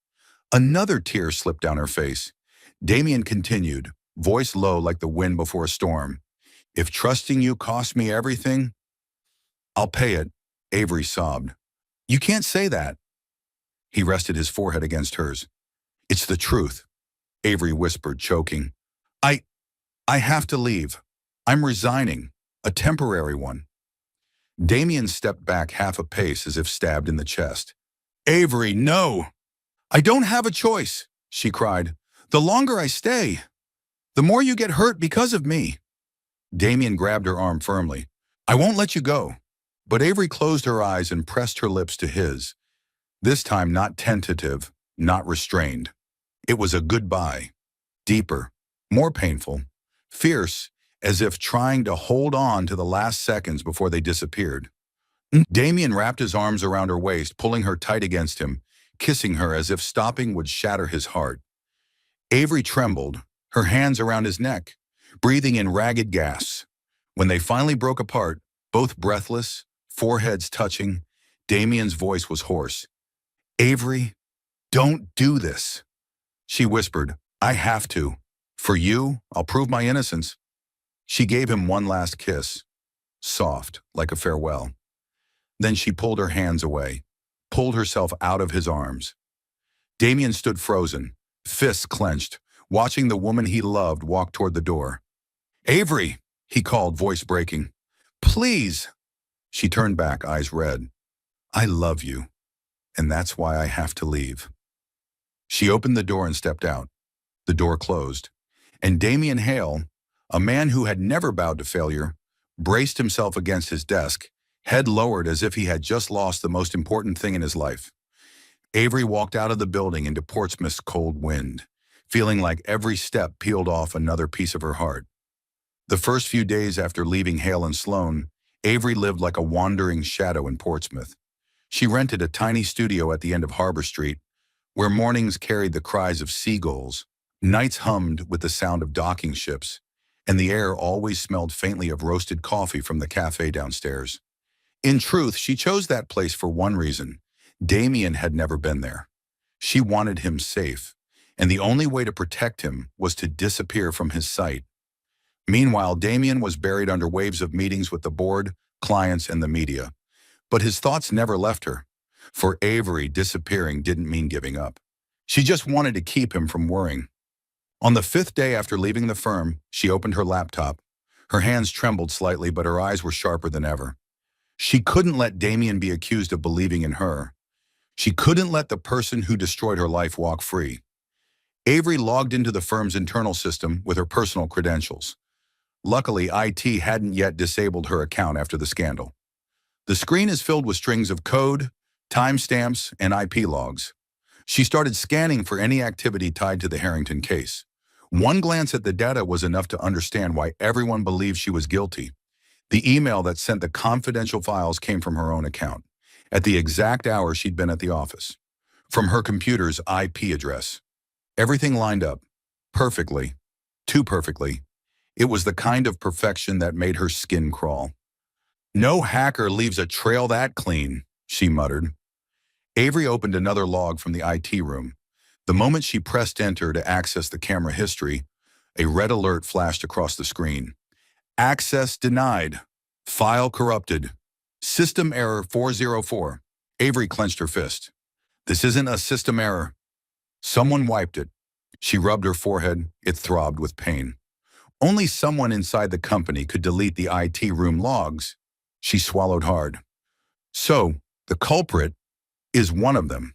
Another tear slipped down her face. Damien continued, voice low like the wind before a storm. "If trusting you cost me everything, I'll pay it." Avery sobbed. "You can't say that." He rested his forehead against hers. "It's the truth," Avery whispered, choking. I have to leave. I'm resigning. A temporary one." Damien stepped back half a pace as if stabbed in the chest. "Avery, no! I don't have a choice," she cried. "The longer I stay, the more you get hurt because of me." Damien grabbed her arm firmly. "I won't let you go." But Avery closed her eyes and pressed her lips to his. This time not tentative, not restrained. It was a goodbye. Deeper, more painful, fierce, as if trying to hold on to the last seconds before they disappeared. Damien wrapped his arms around her waist, pulling her tight against him, kissing her as if stopping would shatter his heart. Avery trembled, her hands around his neck, breathing in ragged gasps. When they finally broke apart, both breathless, foreheads touching, Damien's voice was hoarse. "Avery, don't do this." She whispered, "I have to. For you, I'll prove my innocence." She gave him one last kiss, soft, like a farewell. Then she pulled her hands away, pulled herself out of his arms. Damien stood frozen, fists clenched, watching the woman he loved walk toward the door. "Avery," he called, voice breaking. "Please." She turned back, eyes red. "I love you, and that's why I have to leave." She opened the door and stepped out. The door closed, and Damien Hale, a man who had never bowed to failure, braced himself against his desk, head lowered as if he had just lost the most important thing in his life. Avery walked out of the building into Portsmouth's cold wind, feeling like every step peeled off another piece of her heart. The first few days after leaving Hale and Sloan, Avery lived like a wandering shadow in Portsmouth. She rented a tiny studio at the end of Harbor Street, where mornings carried the cries of seagulls, nights hummed with the sound of docking ships, and the air always smelled faintly of roasted coffee from the cafe downstairs. In truth, she chose that place for one reason. Damien had never been there. She wanted him safe, and the only way to protect him was to disappear from his sight. Meanwhile, Damien was buried under waves of meetings with the board, clients, and the media. But his thoughts never left her. For Avery, disappearing didn't mean giving up. She just wanted to keep him from worrying. On the 5th day after leaving the firm, she opened her laptop. Her hands trembled slightly, but her eyes were sharper than ever. She couldn't let Damien be accused of believing in her. She couldn't let the person who destroyed her life walk free. Avery logged into the firm's internal system with her personal credentials. Luckily, IT hadn't yet disabled her account after the scandal. The screen is filled with strings of code, timestamps, and IP logs. She started scanning for any activity tied to the Harrington case. One glance at the data was enough to understand why everyone believed she was guilty. The email that sent the confidential files came from her own account, at the exact hour she'd been at the office. From her computer's IP address. Everything lined up. Perfectly. Too perfectly. It was the kind of perfection that made her skin crawl. No hacker leaves a trail that clean, she muttered. Avery opened another log from the IT room. The moment she pressed enter to access the camera history, a red alert flashed across the screen. Access denied. File corrupted. System error 404. Avery clenched her fist. This isn't a system error. Someone wiped it. She rubbed her forehead. It throbbed with pain. Only someone inside the company could delete the IT room logs. She swallowed hard. So, the culprit is one of them.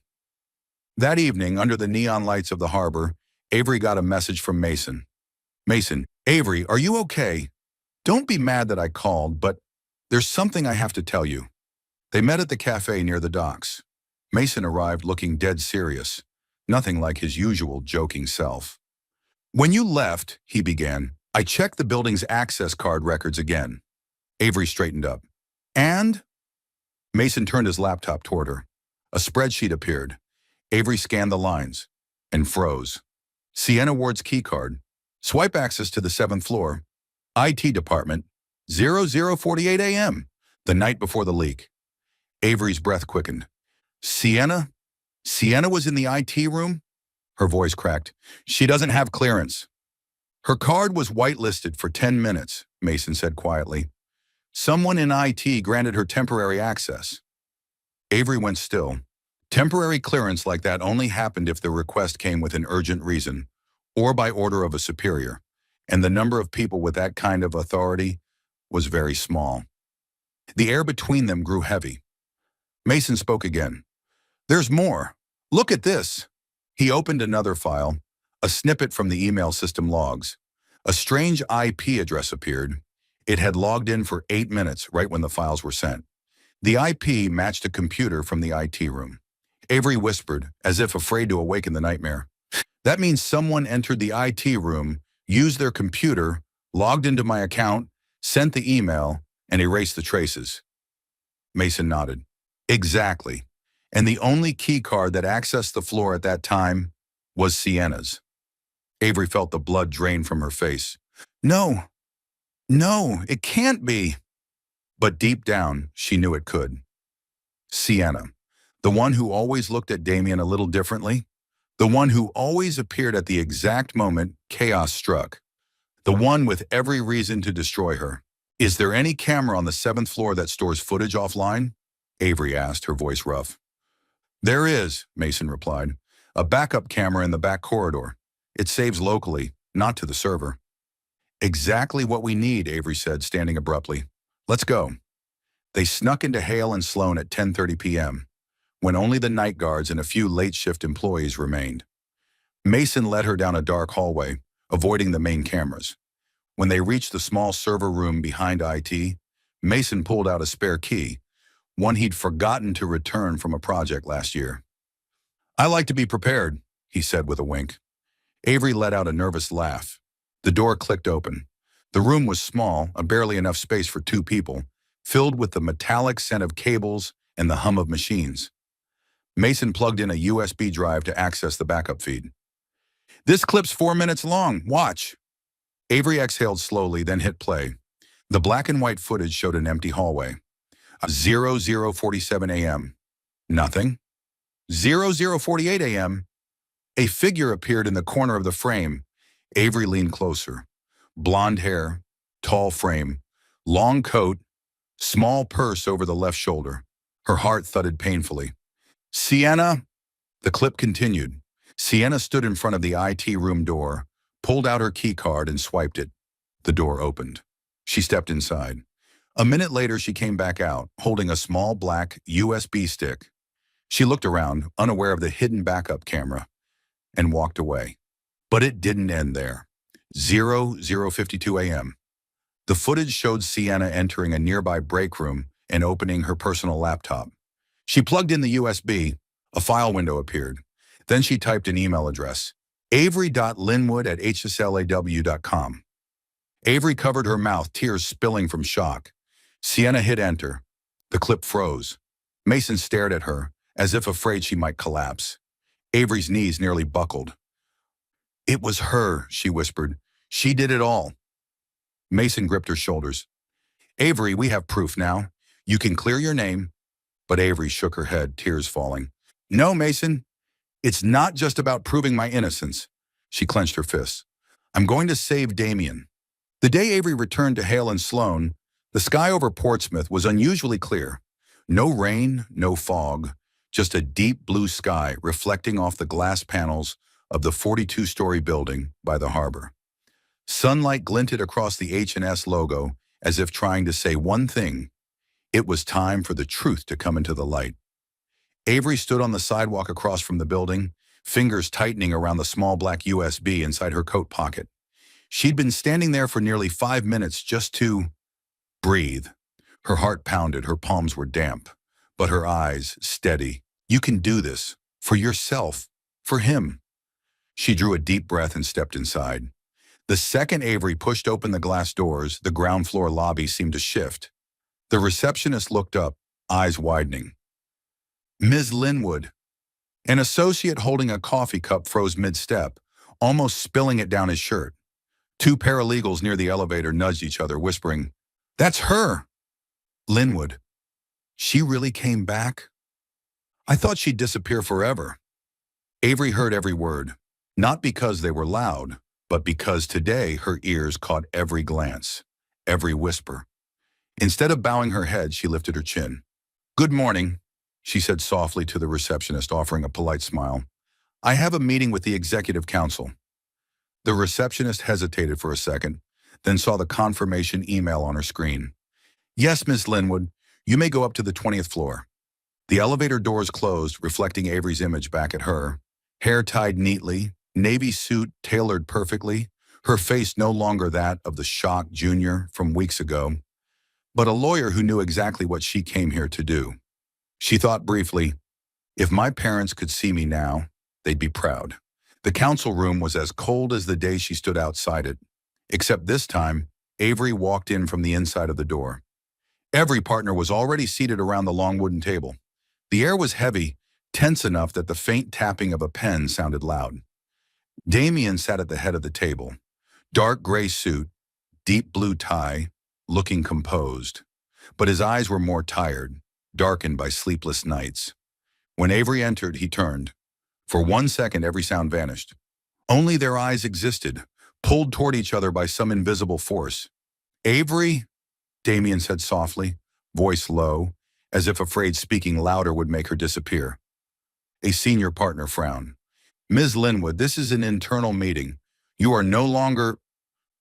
That evening, under the neon lights of the harbor, Avery got a message from Mason. Mason, Avery, are you okay? Don't be mad that I called, but there's something I have to tell you. They met at the cafe near the docks. Mason arrived looking dead serious, nothing like his usual joking self. When you left, he began, I checked the building's access card records again. Avery straightened up. And? Mason turned his laptop toward her. A spreadsheet appeared. Avery scanned the lines and froze. Sienna Ward's keycard. Swipe access to the 7th floor. IT department. 0048 a.m. The night before the leak. Avery's breath quickened. Sienna? Sienna was in the IT room? Her voice cracked. She doesn't have clearance. Her card was whitelisted for 10 minutes, Mason said quietly. Someone in IT granted her temporary access. Avery went still. Temporary clearance like that only happened if the request came with an urgent reason, or by order of a superior, and the number of people with that kind of authority was very small. The air between them grew heavy. Mason spoke again. There's more. Look at this. He opened another file, a snippet from the email system logs. A strange IP address appeared. It had logged in for 8 minutes right when the files were sent. The IP matched a computer from the IT room. Avery whispered, as if afraid to awaken the nightmare. That means someone entered the IT room, used their computer, logged into my account, sent the email, and erased the traces. Mason nodded. Exactly. And the only key card that accessed the floor at that time was Sienna's. Avery felt the blood drain from her face. No, it can't be. But deep down, she knew it could. Sienna, the one who always looked at Damien a little differently, the one who always appeared at the exact moment chaos struck, the one with every reason to destroy her. Is there any camera on the 7th floor that stores footage offline? Avery asked, her voice rough. There is, Mason replied. A backup camera in the back corridor. It saves locally, not to the server. Exactly what we need, Avery said, standing abruptly. Let's go. They snuck into Hale and Sloan at 10:30 p.m., when only the night guards and a few late-shift employees remained. Mason led her down a dark hallway, avoiding the main cameras. When they reached the small server room behind IT, Mason pulled out a spare key, one he'd forgotten to return from a project last year. I like to be prepared, he said with a wink. Avery let out a nervous laugh. The door clicked open. The room was small, barely enough space for 2 people, filled with the metallic scent of cables and the hum of machines. Mason plugged in a USB drive to access the backup feed. This clip's 4 minutes long. Watch. Avery exhaled slowly, then hit play. The black and white footage showed an empty hallway. 0047 a.m. Nothing. 0048 a.m. A figure appeared in the corner of the frame. Avery leaned closer. Blonde hair, tall frame, long coat, small purse over the left shoulder. Her heart thudded painfully. Sienna? The clip continued. Sienna stood in front of the IT room door, pulled out her key card and swiped it. The door opened. She stepped inside. A minute later, she came back out, holding a small black USB stick. She looked around, unaware of the hidden backup camera, and walked away. But it didn't end there. 0052 a.m. The footage showed Sienna entering a nearby break room and opening her personal laptop. She plugged in the USB. A file window appeared. Then she typed an email address, avery.linwood@hslaw.com. Avery covered her mouth, tears spilling from shock. Sienna hit enter. The clip froze. Mason stared at her, as if afraid she might collapse. Avery's knees nearly buckled. "It was her," she whispered. "She did it all." Mason gripped her shoulders. "Avery, we have proof now. You can clear your name." But Avery shook her head, tears falling. "No, Mason. It's not just about proving my innocence." She clenched her fists. "I'm going to save Damien." The day Avery returned to Hale and Sloan, the sky over Portsmouth was unusually clear. No rain, no fog, just a deep blue sky reflecting off the glass panels of the 42-story building by the harbor. Sunlight glinted across the H&S logo as if trying to say one thing: it was time for the truth to come into the light. Avery stood on the sidewalk across from the building, fingers tightening around the small black USB inside her coat pocket. She'd been standing there for nearly 5 minutes just to breathe. Her heart pounded, her palms were damp, but her eyes steady. "You can do this. For yourself. For him." She drew a deep breath and stepped inside. The second Avery pushed open the glass doors, the ground floor lobby seemed to shift. The receptionist looked up, eyes widening. "Ms. Linwood." An associate holding a coffee cup froze mid-step, almost spilling it down his shirt. Two paralegals near the elevator nudged each other, whispering, "That's her!" Linwood. She really came back? I thought she'd disappear forever. Avery heard every word, not because they were loud, but because today her ears caught every glance, every whisper. Instead of bowing her head, she lifted her chin. "Good morning," she said softly to the receptionist, offering a polite smile. "I have a meeting with the executive council." The receptionist hesitated for a second, then saw the confirmation email on her screen. "Yes, Miss Linwood, you may go up to the 20th floor." The elevator doors closed, reflecting Avery's image back at her. Hair tied neatly, navy suit tailored perfectly, her face no longer that of the shocked junior from weeks ago, but a lawyer who knew exactly what she came here to do. She thought briefly, if my parents could see me now, they'd be proud. The council room was as cold as the day she stood outside it, except this time, Avery walked in from the inside of the door. Every partner was already seated around the long wooden table. The air was heavy, tense enough that the faint tapping of a pen sounded loud. Damien sat at the head of the table, dark gray suit, deep blue tie, looking composed. But his eyes were more tired, darkened by sleepless nights. When Avery entered, he turned. For 1 second, every sound vanished. Only their eyes existed, pulled toward each other by some invisible force. "Avery," Damien said softly, voice low, as if afraid speaking louder would make her disappear. A senior partner frowned. "Ms. Linwood, this is an internal meeting. You are no longer—"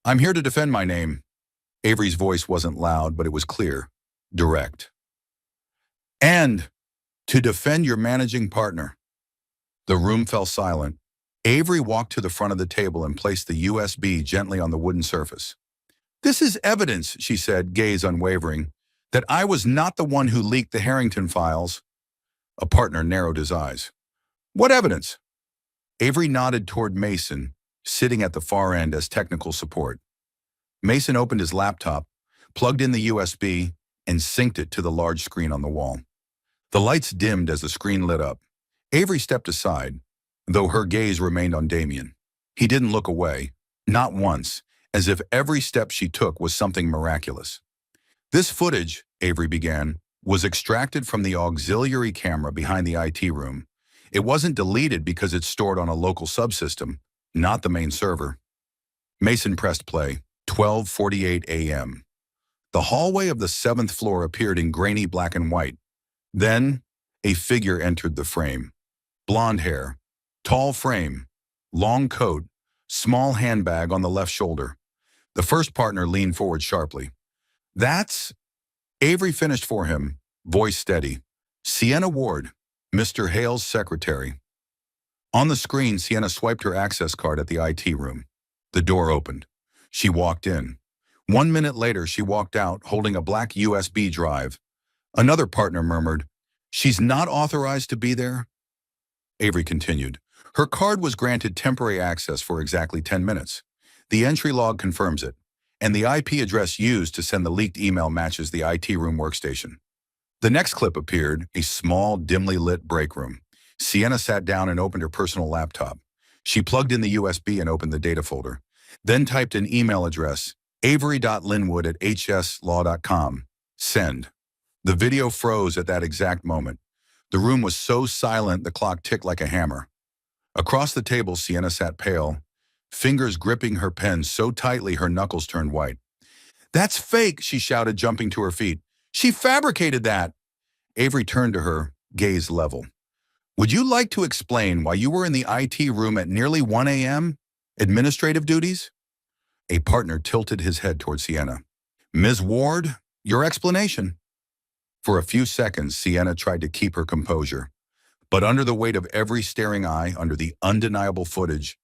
"I'm here to defend my name." Avery's voice wasn't loud, but it was clear, direct. "And to defend your managing partner." The room fell silent. Avery walked to the front of the table and placed the USB gently on the wooden surface. "This is evidence," she said, gaze unwavering, "that I was not the one who leaked the Harrington files." A partner narrowed his eyes. "What evidence?" Avery nodded toward Mason, sitting at the far end as technical support. Mason opened his laptop, plugged in the USB, and synced it to the large screen on the wall. The lights dimmed as the screen lit up. Avery stepped aside, though her gaze remained on Damien. He didn't look away, not once, as if every step she took was something miraculous. "This footage," Avery began, "was extracted from the auxiliary camera behind the IT room. It wasn't deleted because it's stored on a local subsystem, not the main server." Mason pressed play, 12:48 a.m. The hallway of the 7th floor appeared in grainy black and white. Then, a figure entered the frame. Blonde hair, tall frame, long coat, small handbag on the left shoulder. The first partner leaned forward sharply. "That's—" Avery finished for him, voice steady. "Sienna Ward, Mr. Hale's secretary." On the screen, Sienna swiped her access card at the IT room. The door opened. She walked in. 1 minute later, she walked out, holding a black USB drive. Another partner murmured, "She's not authorized to be there." Avery continued. Her card was granted temporary access for exactly 10 minutes. The entry log confirms it, and the IP address used to send the leaked email matches the IT room workstation. The next clip appeared, a small, dimly lit break room. Sienna sat down and opened her personal laptop. She plugged in the USB and opened the data folder, then typed an email address, avery.linwood@hslaw.com. Send. The video froze at that exact moment. The room was so silent the clock ticked like a hammer. Across the table, Sienna sat pale, fingers gripping her pen so tightly her knuckles turned white. "That's fake," she shouted, jumping to her feet. "She fabricated that." Avery turned to her, gaze level. "Would you like to explain why you were in the IT room at nearly 1 a.m.? Administrative duties?" A partner tilted his head toward Sienna. "Ms. Ward, your explanation." For a few seconds, Sienna tried to keep her composure. But under the weight of every staring eye, under the undeniable footage,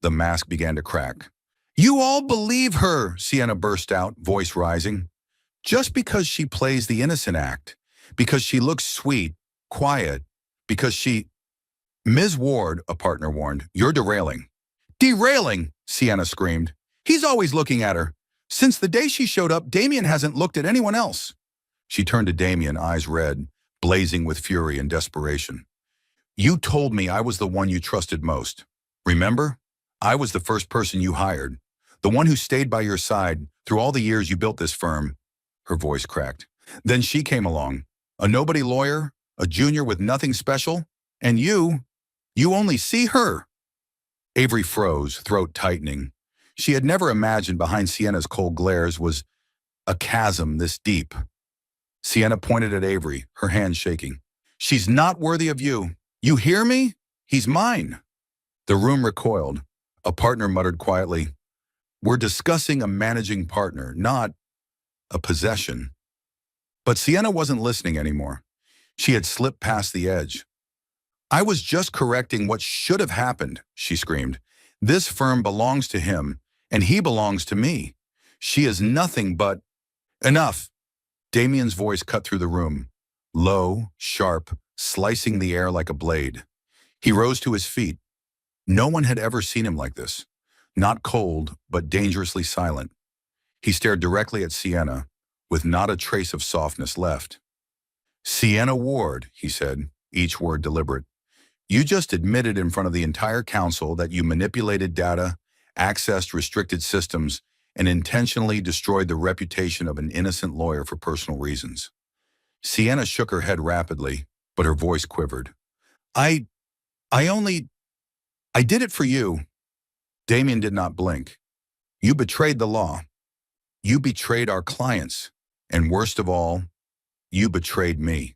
the mask began to crack. "You all believe her," Sienna burst out, voice rising. "Just because she plays the innocent act, because she looks sweet, quiet, because she—" "Ms. Ward," a partner warned, "you're derailing." "Derailing!" Sienna screamed. "He's always looking at her. Since the day she showed up, Damien hasn't looked at anyone else." She turned to Damien, eyes red, blazing with fury and desperation. "You told me I was the one you trusted most. Remember? I was the first person you hired, the one who stayed by your side through all the years you built this firm." Her voice cracked. "Then she came along, a nobody lawyer, a junior with nothing special, and you only see her." Avery froze, throat tightening. She had never imagined behind Sienna's cold glares was a chasm this deep. Sienna pointed at Avery, her hands shaking. "She's not worthy of you. You hear me? He's mine." The room recoiled. A partner muttered quietly, "We're discussing a managing partner, not a possession." But Sienna wasn't listening anymore. She had slipped past the edge. "I was just correcting what should have happened," she screamed. "This firm belongs to him, and he belongs to me. She is nothing but—" "Enough!" Damien's voice cut through the room, low, sharp, slicing the air like a blade. He rose to his feet. No one had ever seen him like this. Not cold, but dangerously silent. He stared directly at Sienna, with not a trace of softness left. "Sienna Ward," he said, each word deliberate. "You just admitted in front of the entire council that you manipulated data, accessed restricted systems, and intentionally destroyed the reputation of an innocent lawyer for personal reasons." Sienna shook her head rapidly, but her voice quivered. I did it for you." Damien did not blink. "You betrayed the law. You betrayed our clients. And worst of all, you betrayed me."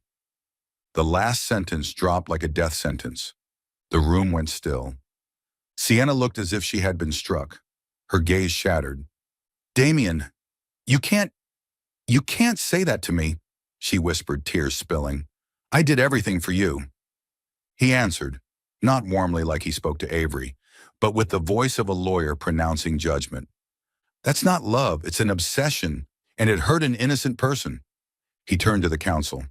The last sentence dropped like a death sentence. The room went still. Sienna looked as if she had been struck. Her gaze shattered. "Damien, you can't say that to me," she whispered, tears spilling. "I did everything for you." He answered, not warmly like he spoke to Avery, but with the voice of a lawyer pronouncing judgment. "That's not love, it's an obsession, and it hurt an innocent person." He turned to the council.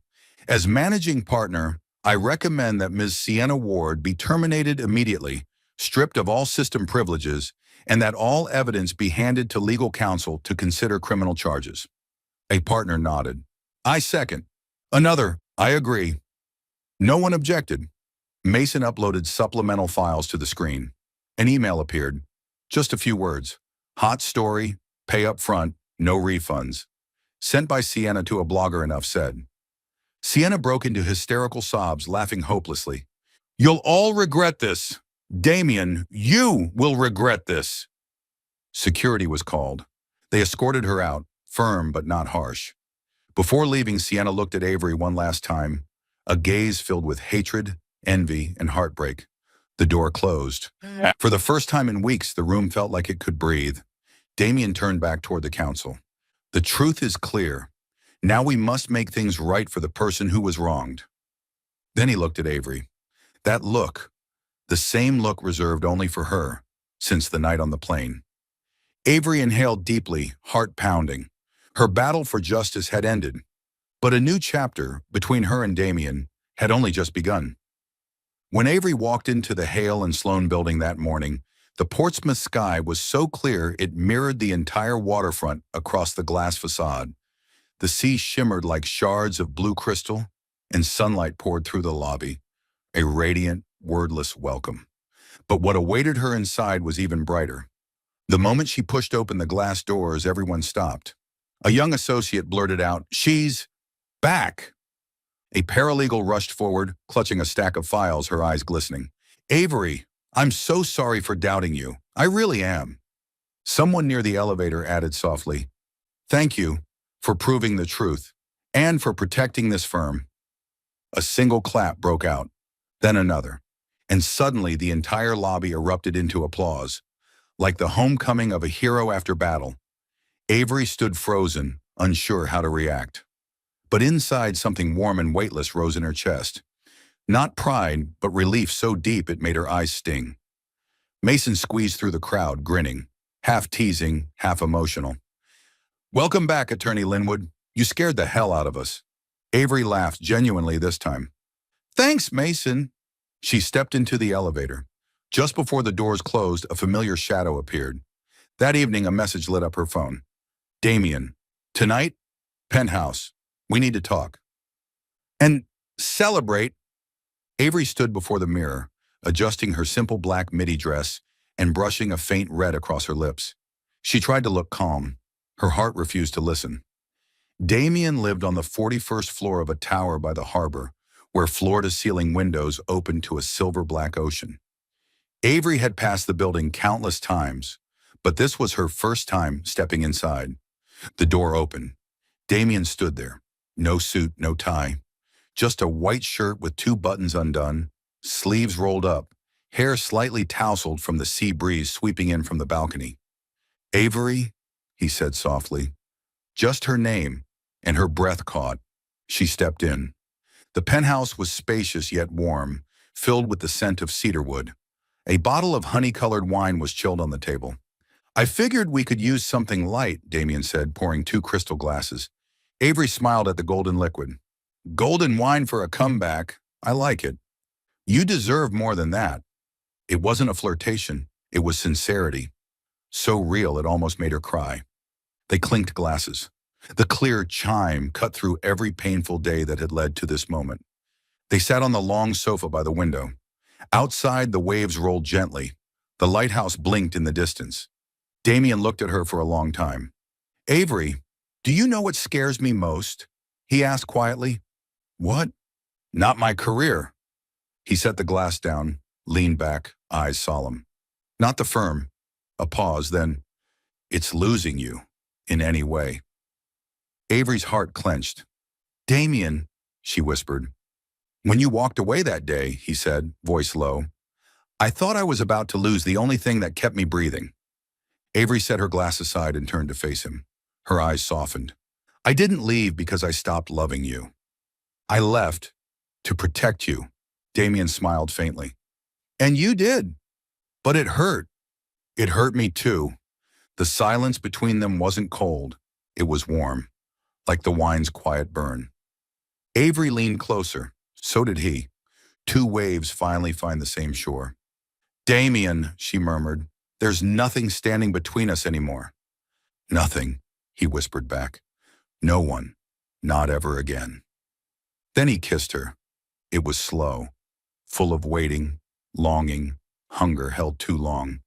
"As managing partner, I recommend that Ms. Sienna Ward be terminated immediately, stripped of all system privileges, and that all evidence be handed to legal counsel to consider criminal charges." A partner nodded. "I second." Another, "I agree." No one objected. Mason uploaded supplemental files to the screen. An email appeared. Just a few words. "Hot story, pay up front, no refunds." Sent by Sienna to a blogger, enough said. Sienna broke into hysterical sobs, laughing hopelessly. "You'll all regret this. Damien, you will regret this." Security was called. They escorted her out, firm but not harsh. Before leaving, Sienna looked at Avery one last time, a gaze filled with hatred, envy, and heartbreak. The door closed. For the first time in weeks, the room felt like it could breathe. Damien turned back toward the council. "The truth is clear. Now we must make things right for the person who was wronged." Then he looked at Avery. That look, the same look reserved only for her, since the night on the plane. Avery inhaled deeply, heart pounding. Her battle for justice had ended, but a new chapter between her and Damien had only just begun. When Avery walked into the Hale and Sloan building that morning, the Portsmouth sky was so clear it mirrored the entire waterfront across the glass facade. The sea shimmered like shards of blue crystal, and sunlight poured through the lobby, a radiant, wordless welcome. But what awaited her inside was even brighter. The moment she pushed open the glass doors, everyone stopped. A young associate blurted out, "She's back!" A paralegal rushed forward, clutching a stack of files, her eyes glistening. "Avery, I'm so sorry for doubting you. I really am." Someone near the elevator added softly, "Thank you for proving the truth and for protecting this firm." A single clap broke out, then another, and suddenly the entire lobby erupted into applause. Like the homecoming of a hero after battle, Avery stood frozen, unsure how to react. But inside, something warm and weightless rose in her chest. Not pride, but relief so deep it made her eyes sting. Mason squeezed through the crowd, grinning, half teasing, half emotional. "Welcome back, Attorney Linwood. You scared the hell out of us." Avery laughed, genuinely this time. "Thanks, Mason." She stepped into the elevator. Just before the doors closed, a familiar shadow appeared. That evening, a message lit up her phone. "Damien, tonight, penthouse. We need to talk." "And celebrate." Avery stood before the mirror, adjusting her simple black midi dress and brushing a faint red across her lips. She tried to look calm. Her heart refused to listen. Damien lived on the 41st floor of a tower by the harbor, where floor-to-ceiling windows opened to a silver-black ocean. Avery had passed the building countless times, but this was her first time stepping inside. The door opened. Damien stood there. No suit, no tie. Just a white shirt with 2 buttons undone, sleeves rolled up, hair slightly tousled from the sea breeze sweeping in from the balcony. "Avery," he said softly. Just her name, and her breath caught. She stepped in. The penthouse was spacious yet warm, filled with the scent of cedarwood. A bottle of honey-colored wine was chilled on the table. "I figured we could use something light," Damien said, pouring 2 crystal glasses. Avery smiled at the golden liquid. "Golden wine for a comeback. I like it." "You deserve more than that." It wasn't a flirtation. It was sincerity. So real it almost made her cry. They clinked glasses. The clear chime cut through every painful day that had led to this moment. They sat on the long sofa by the window. Outside, the waves rolled gently. The lighthouse blinked in the distance. Damien looked at her for a long time. "Avery, do you know what scares me most?" he asked quietly. "What?" "Not my career." He set the glass down, leaned back, eyes solemn. "Not the firm." A pause, then, "It's losing you, in any way." Avery's heart clenched. "Damien," she whispered. "When you walked away that day," he said, voice low, "I thought I was about to lose the only thing that kept me breathing." Avery set her glass aside and turned to face him. Her eyes softened. "I didn't leave because I stopped loving you. I left to protect you." Damien smiled faintly. "And you did. But it hurt. It hurt me too." The silence between them wasn't cold. It was warm, like the wine's quiet burn. Avery leaned closer. So did he. 2 waves finally find the same shore. "Damien," she murmured, "there's nothing standing between us anymore." "Nothing," he whispered back. "No one. Not ever again." Then he kissed her. It was slow, full of waiting, longing, hunger held too long.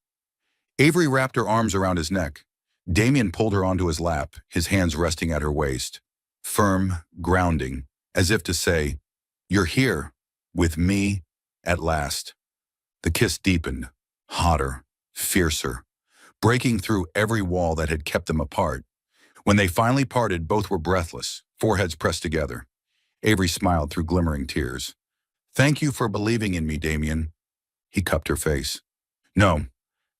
Avery wrapped her arms around his neck. Damien pulled her onto his lap, his hands resting at her waist. Firm, grounding, as if to say, "You're here, with me, at last." The kiss deepened, hotter, fiercer, breaking through every wall that had kept them apart. When they finally parted, both were breathless, foreheads pressed together. Avery smiled through glimmering tears. "Thank you for believing in me, Damien." He cupped her face. "No,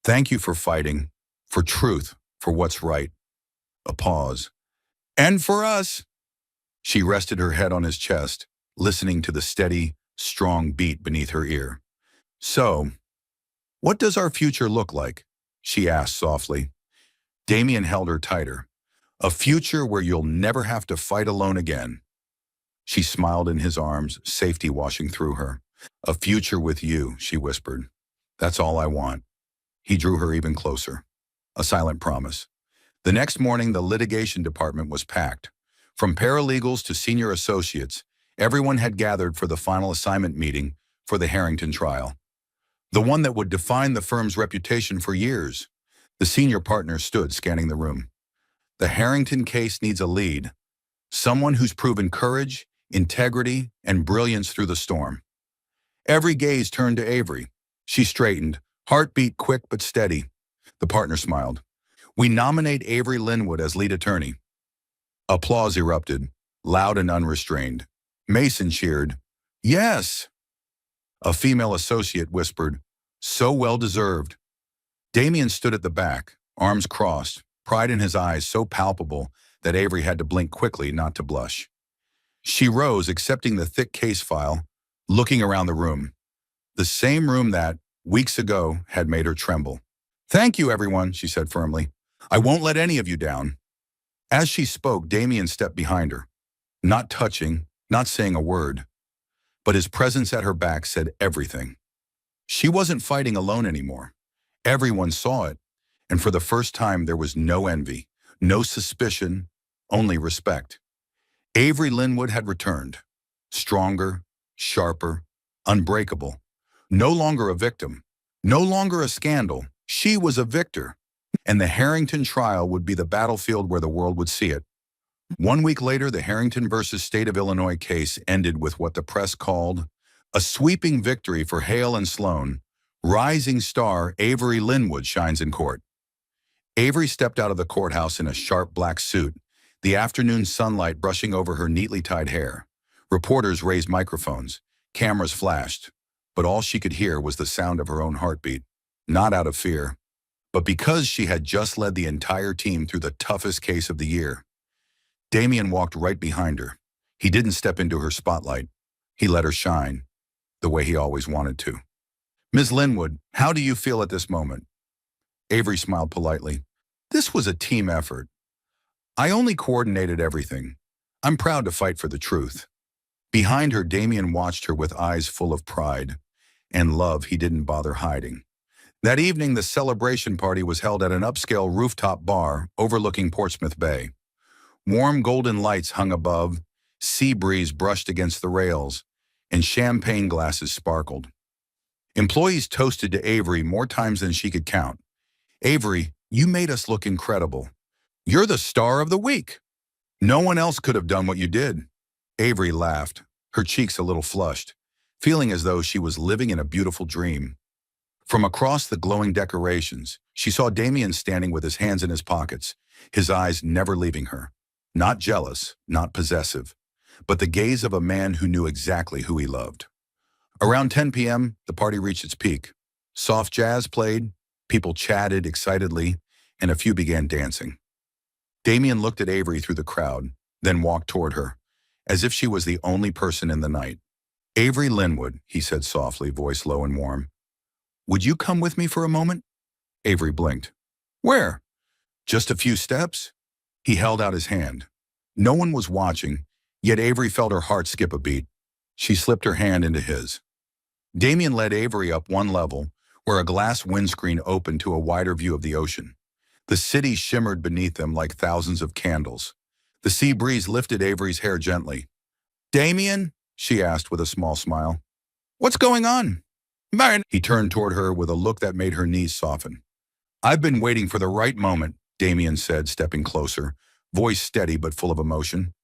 thank you for fighting, for truth, for what's right." A pause. "And for us." She rested her head on his chest, listening to the steady, strong beat beneath her ear. "So, what does our future look like?" she asked softly. Damien held her tighter. "A future where you'll never have to fight alone again." She smiled in his arms, safety washing through her. A future with you, she whispered. That's all I want. He drew her even closer. A silent promise. The next morning, the litigation department was packed. From paralegals to senior associates, everyone had gathered for the final assignment meeting for the Harrington trial. The one that would define the firm's reputation for years. The senior partner stood scanning the room. The Harrington case needs a lead. Someone who's proven courage, integrity, and brilliance through the storm. Every gaze turned to Avery. She straightened, heartbeat quick but steady. The partner smiled. We nominate Avery Linwood as lead attorney. Applause erupted, loud and unrestrained. Mason cheered. Yes! A female associate whispered, so well deserved. Damien stood at the back, arms crossed, pride in his eyes so palpable that Avery had to blink quickly not to blush. She rose, accepting the thick case file, looking around the room. The same room that, weeks ago, had made her tremble. Thank you, everyone, she said firmly. I won't let any of you down. As she spoke, Damien stepped behind her, not touching, not saying a word. But his presence at her back said everything. She wasn't fighting alone anymore. Everyone saw it, and for the first time there was no envy, no suspicion, only respect. Avery Linwood had returned, stronger, sharper, unbreakable. No longer a victim, no longer a scandal. She was a victor, and the Harrington trial would be the battlefield where the world would see it. 1 week later, the Harrington versus State of Illinois case ended with what the press called a sweeping victory for Hale and Sloan. Rising star Avery Linwood shines in court. Avery stepped out of the courthouse in a sharp black suit, the afternoon sunlight brushing over her neatly tied hair. Reporters raised microphones, cameras flashed, but all she could hear was the sound of her own heartbeat, not out of fear, but because she had just led the entire team through the toughest case of the year. Damien walked right behind her. He didn't step into her spotlight. He let her shine, the way he always wanted to. Ms. Linwood, how do you feel at this moment? Avery smiled politely. This was a team effort. I only coordinated everything. I'm proud to fight for the truth. Behind her, Damien watched her with eyes full of pride and love he didn't bother hiding. That evening, the celebration party was held at an upscale rooftop bar overlooking Portsmouth Bay. Warm golden lights hung above, sea breeze brushed against the rails, and champagne glasses sparkled. Employees toasted to Avery more times than she could count. Avery, you made us look incredible. You're the star of the week. No one else could have done what you did. Avery laughed, her cheeks a little flushed, feeling as though she was living in a beautiful dream. From across the glowing decorations, she saw Damien standing with his hands in his pockets, his eyes never leaving her. Not jealous, not possessive, but the gaze of a man who knew exactly who he loved. Around 10 p.m., the party reached its peak. Soft jazz played, people chatted excitedly, and a few began dancing. Damien looked at Avery through the crowd, then walked toward her, as if she was the only person in the night. Avery Linwood, he said softly, voice low and warm. Would you come with me for a moment? Avery blinked. Where? Just a few steps? He held out his hand. No one was watching, yet Avery felt her heart skip a beat. She slipped her hand into his. Damien led Avery up one level, where a glass windscreen opened to a wider view of the ocean. The city shimmered beneath them like thousands of candles. The sea breeze lifted Avery's hair gently. Damien? She asked with a small smile. What's going on? He turned toward her with a look that made her knees soften. I've been waiting for the right moment, Damien said, stepping closer, voice steady but full of emotion.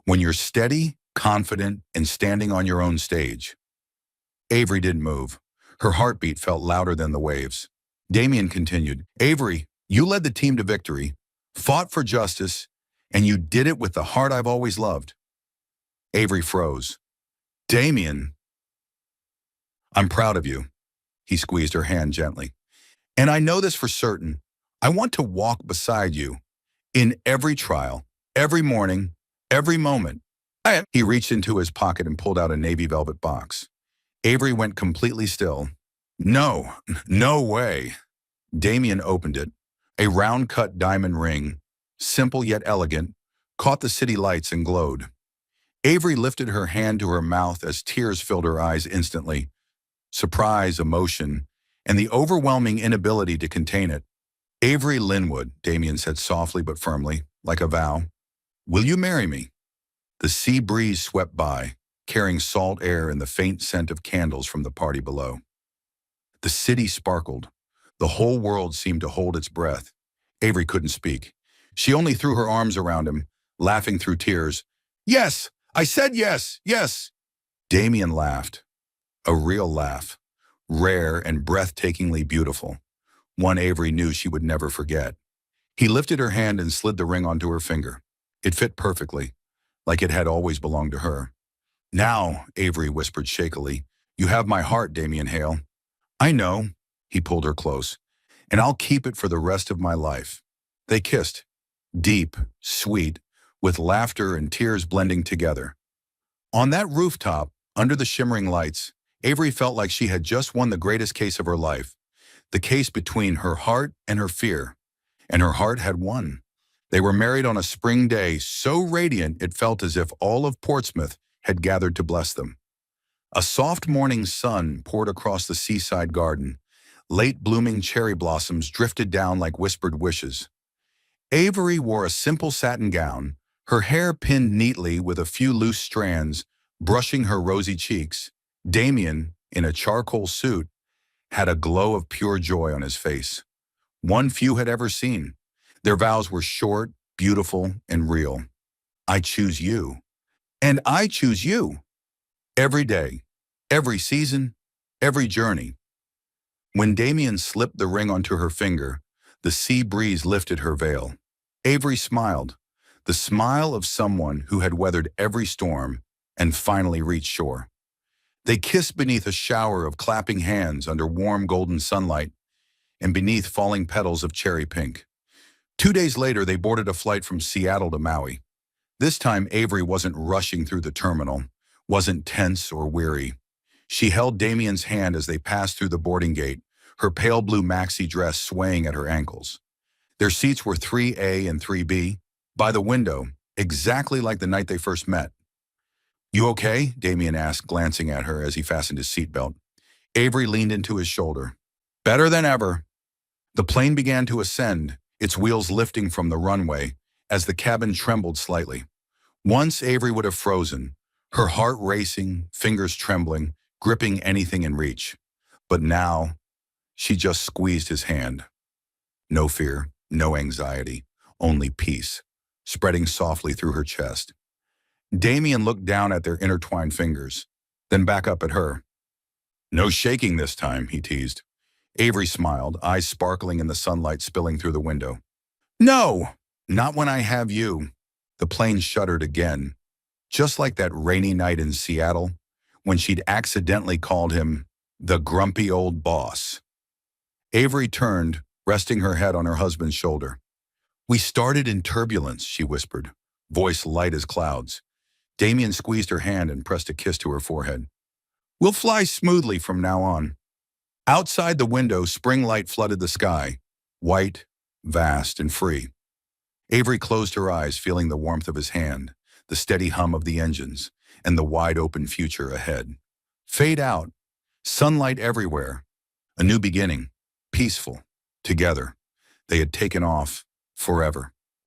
When you're steady, confident, and standing on your own stage. Avery didn't move. Her heartbeat felt louder than the waves. Damien continued, Avery, you led the team to victory, fought for justice, and you did it with the heart I've always loved. Avery froze. Damien, I'm proud of you. He squeezed her hand gently. And I know this for certain. I want to walk beside you in every trial, every morning, every moment. He reached into his pocket and pulled out a navy velvet box. Avery went completely still. No, no way. Damien opened it. A round-cut diamond ring, simple yet elegant, caught the city lights and glowed. Avery lifted her hand to her mouth as tears filled her eyes instantly. Surprise, emotion, and the overwhelming inability to contain it. Avery Linwood, Damien said softly but firmly, like a vow. Will you marry me? The sea breeze swept by, carrying salt air and the faint scent of candles from the party below. The city sparkled. The whole world seemed to hold its breath. Avery couldn't speak. She only threw her arms around him, laughing through tears. Yes, I said yes, yes. Damien laughed. A real laugh. Rare and breathtakingly beautiful. One Avery knew she would never forget. He lifted her hand and slid the ring onto her finger. It fit perfectly, like it had always belonged to her. Now, Avery whispered shakily, you have my heart, Damien Hale. I know, he pulled her close, and I'll keep it for the rest of my life. They kissed, deep, sweet, with laughter and tears blending together. On that rooftop, under the shimmering lights, Avery felt like she had just won the greatest case of her life, the case between her heart and her fear. And her heart had won. They were married on a spring day so radiant it felt as if all of Portsmouth had gathered to bless them. A soft morning sun poured across the seaside garden. Late blooming cherry blossoms drifted down like whispered wishes. Avery wore a simple satin gown, her hair pinned neatly with a few loose strands, brushing her rosy cheeks. Damien, in a charcoal suit, had a glow of pure joy on his face, one few had ever seen. Their vows were short, beautiful, and real. I choose you. And I choose you. Every day, every season, every journey. When Damien slipped the ring onto her finger, the sea breeze lifted her veil. Avery smiled, the smile of someone who had weathered every storm and finally reached shore. They kissed beneath a shower of clapping hands under warm golden sunlight and beneath falling petals of cherry pink. 2 days later, they boarded a flight from Seattle to Maui. This time, Avery wasn't rushing through the terminal, wasn't tense or weary. She held Damien's hand as they passed through the boarding gate, her pale blue maxi dress swaying at her ankles. Their seats were 3A and 3B, by the window, exactly like the night they first met. You okay? Damien asked, glancing at her as he fastened his seatbelt. Avery leaned into his shoulder. Better than ever. The plane began to ascend, its wheels lifting from the runway as the cabin trembled slightly. Once Avery would have frozen, her heart racing, fingers trembling, gripping anything in reach. But now, she just squeezed his hand. No fear, no anxiety, only peace, spreading softly through her chest. Damien looked down at their intertwined fingers, then back up at her. No shaking this time, he teased. Avery smiled, eyes sparkling in the sunlight spilling through the window. No, not when I have you. The plane shuddered again, just like that rainy night in Seattle when she'd accidentally called him the grumpy old boss. Avery turned, resting her head on her husband's shoulder. We started in turbulence, she whispered, voice light as clouds. Damien squeezed her hand and pressed a kiss to her forehead. We'll fly smoothly from now on. Outside the window, spring light flooded the sky, white, vast, and free. Avery closed her eyes, feeling the warmth of his hand, the steady hum of the engines, and the wide-open future ahead. Fade out, sunlight everywhere, a new beginning, peaceful, together. They had taken off forever.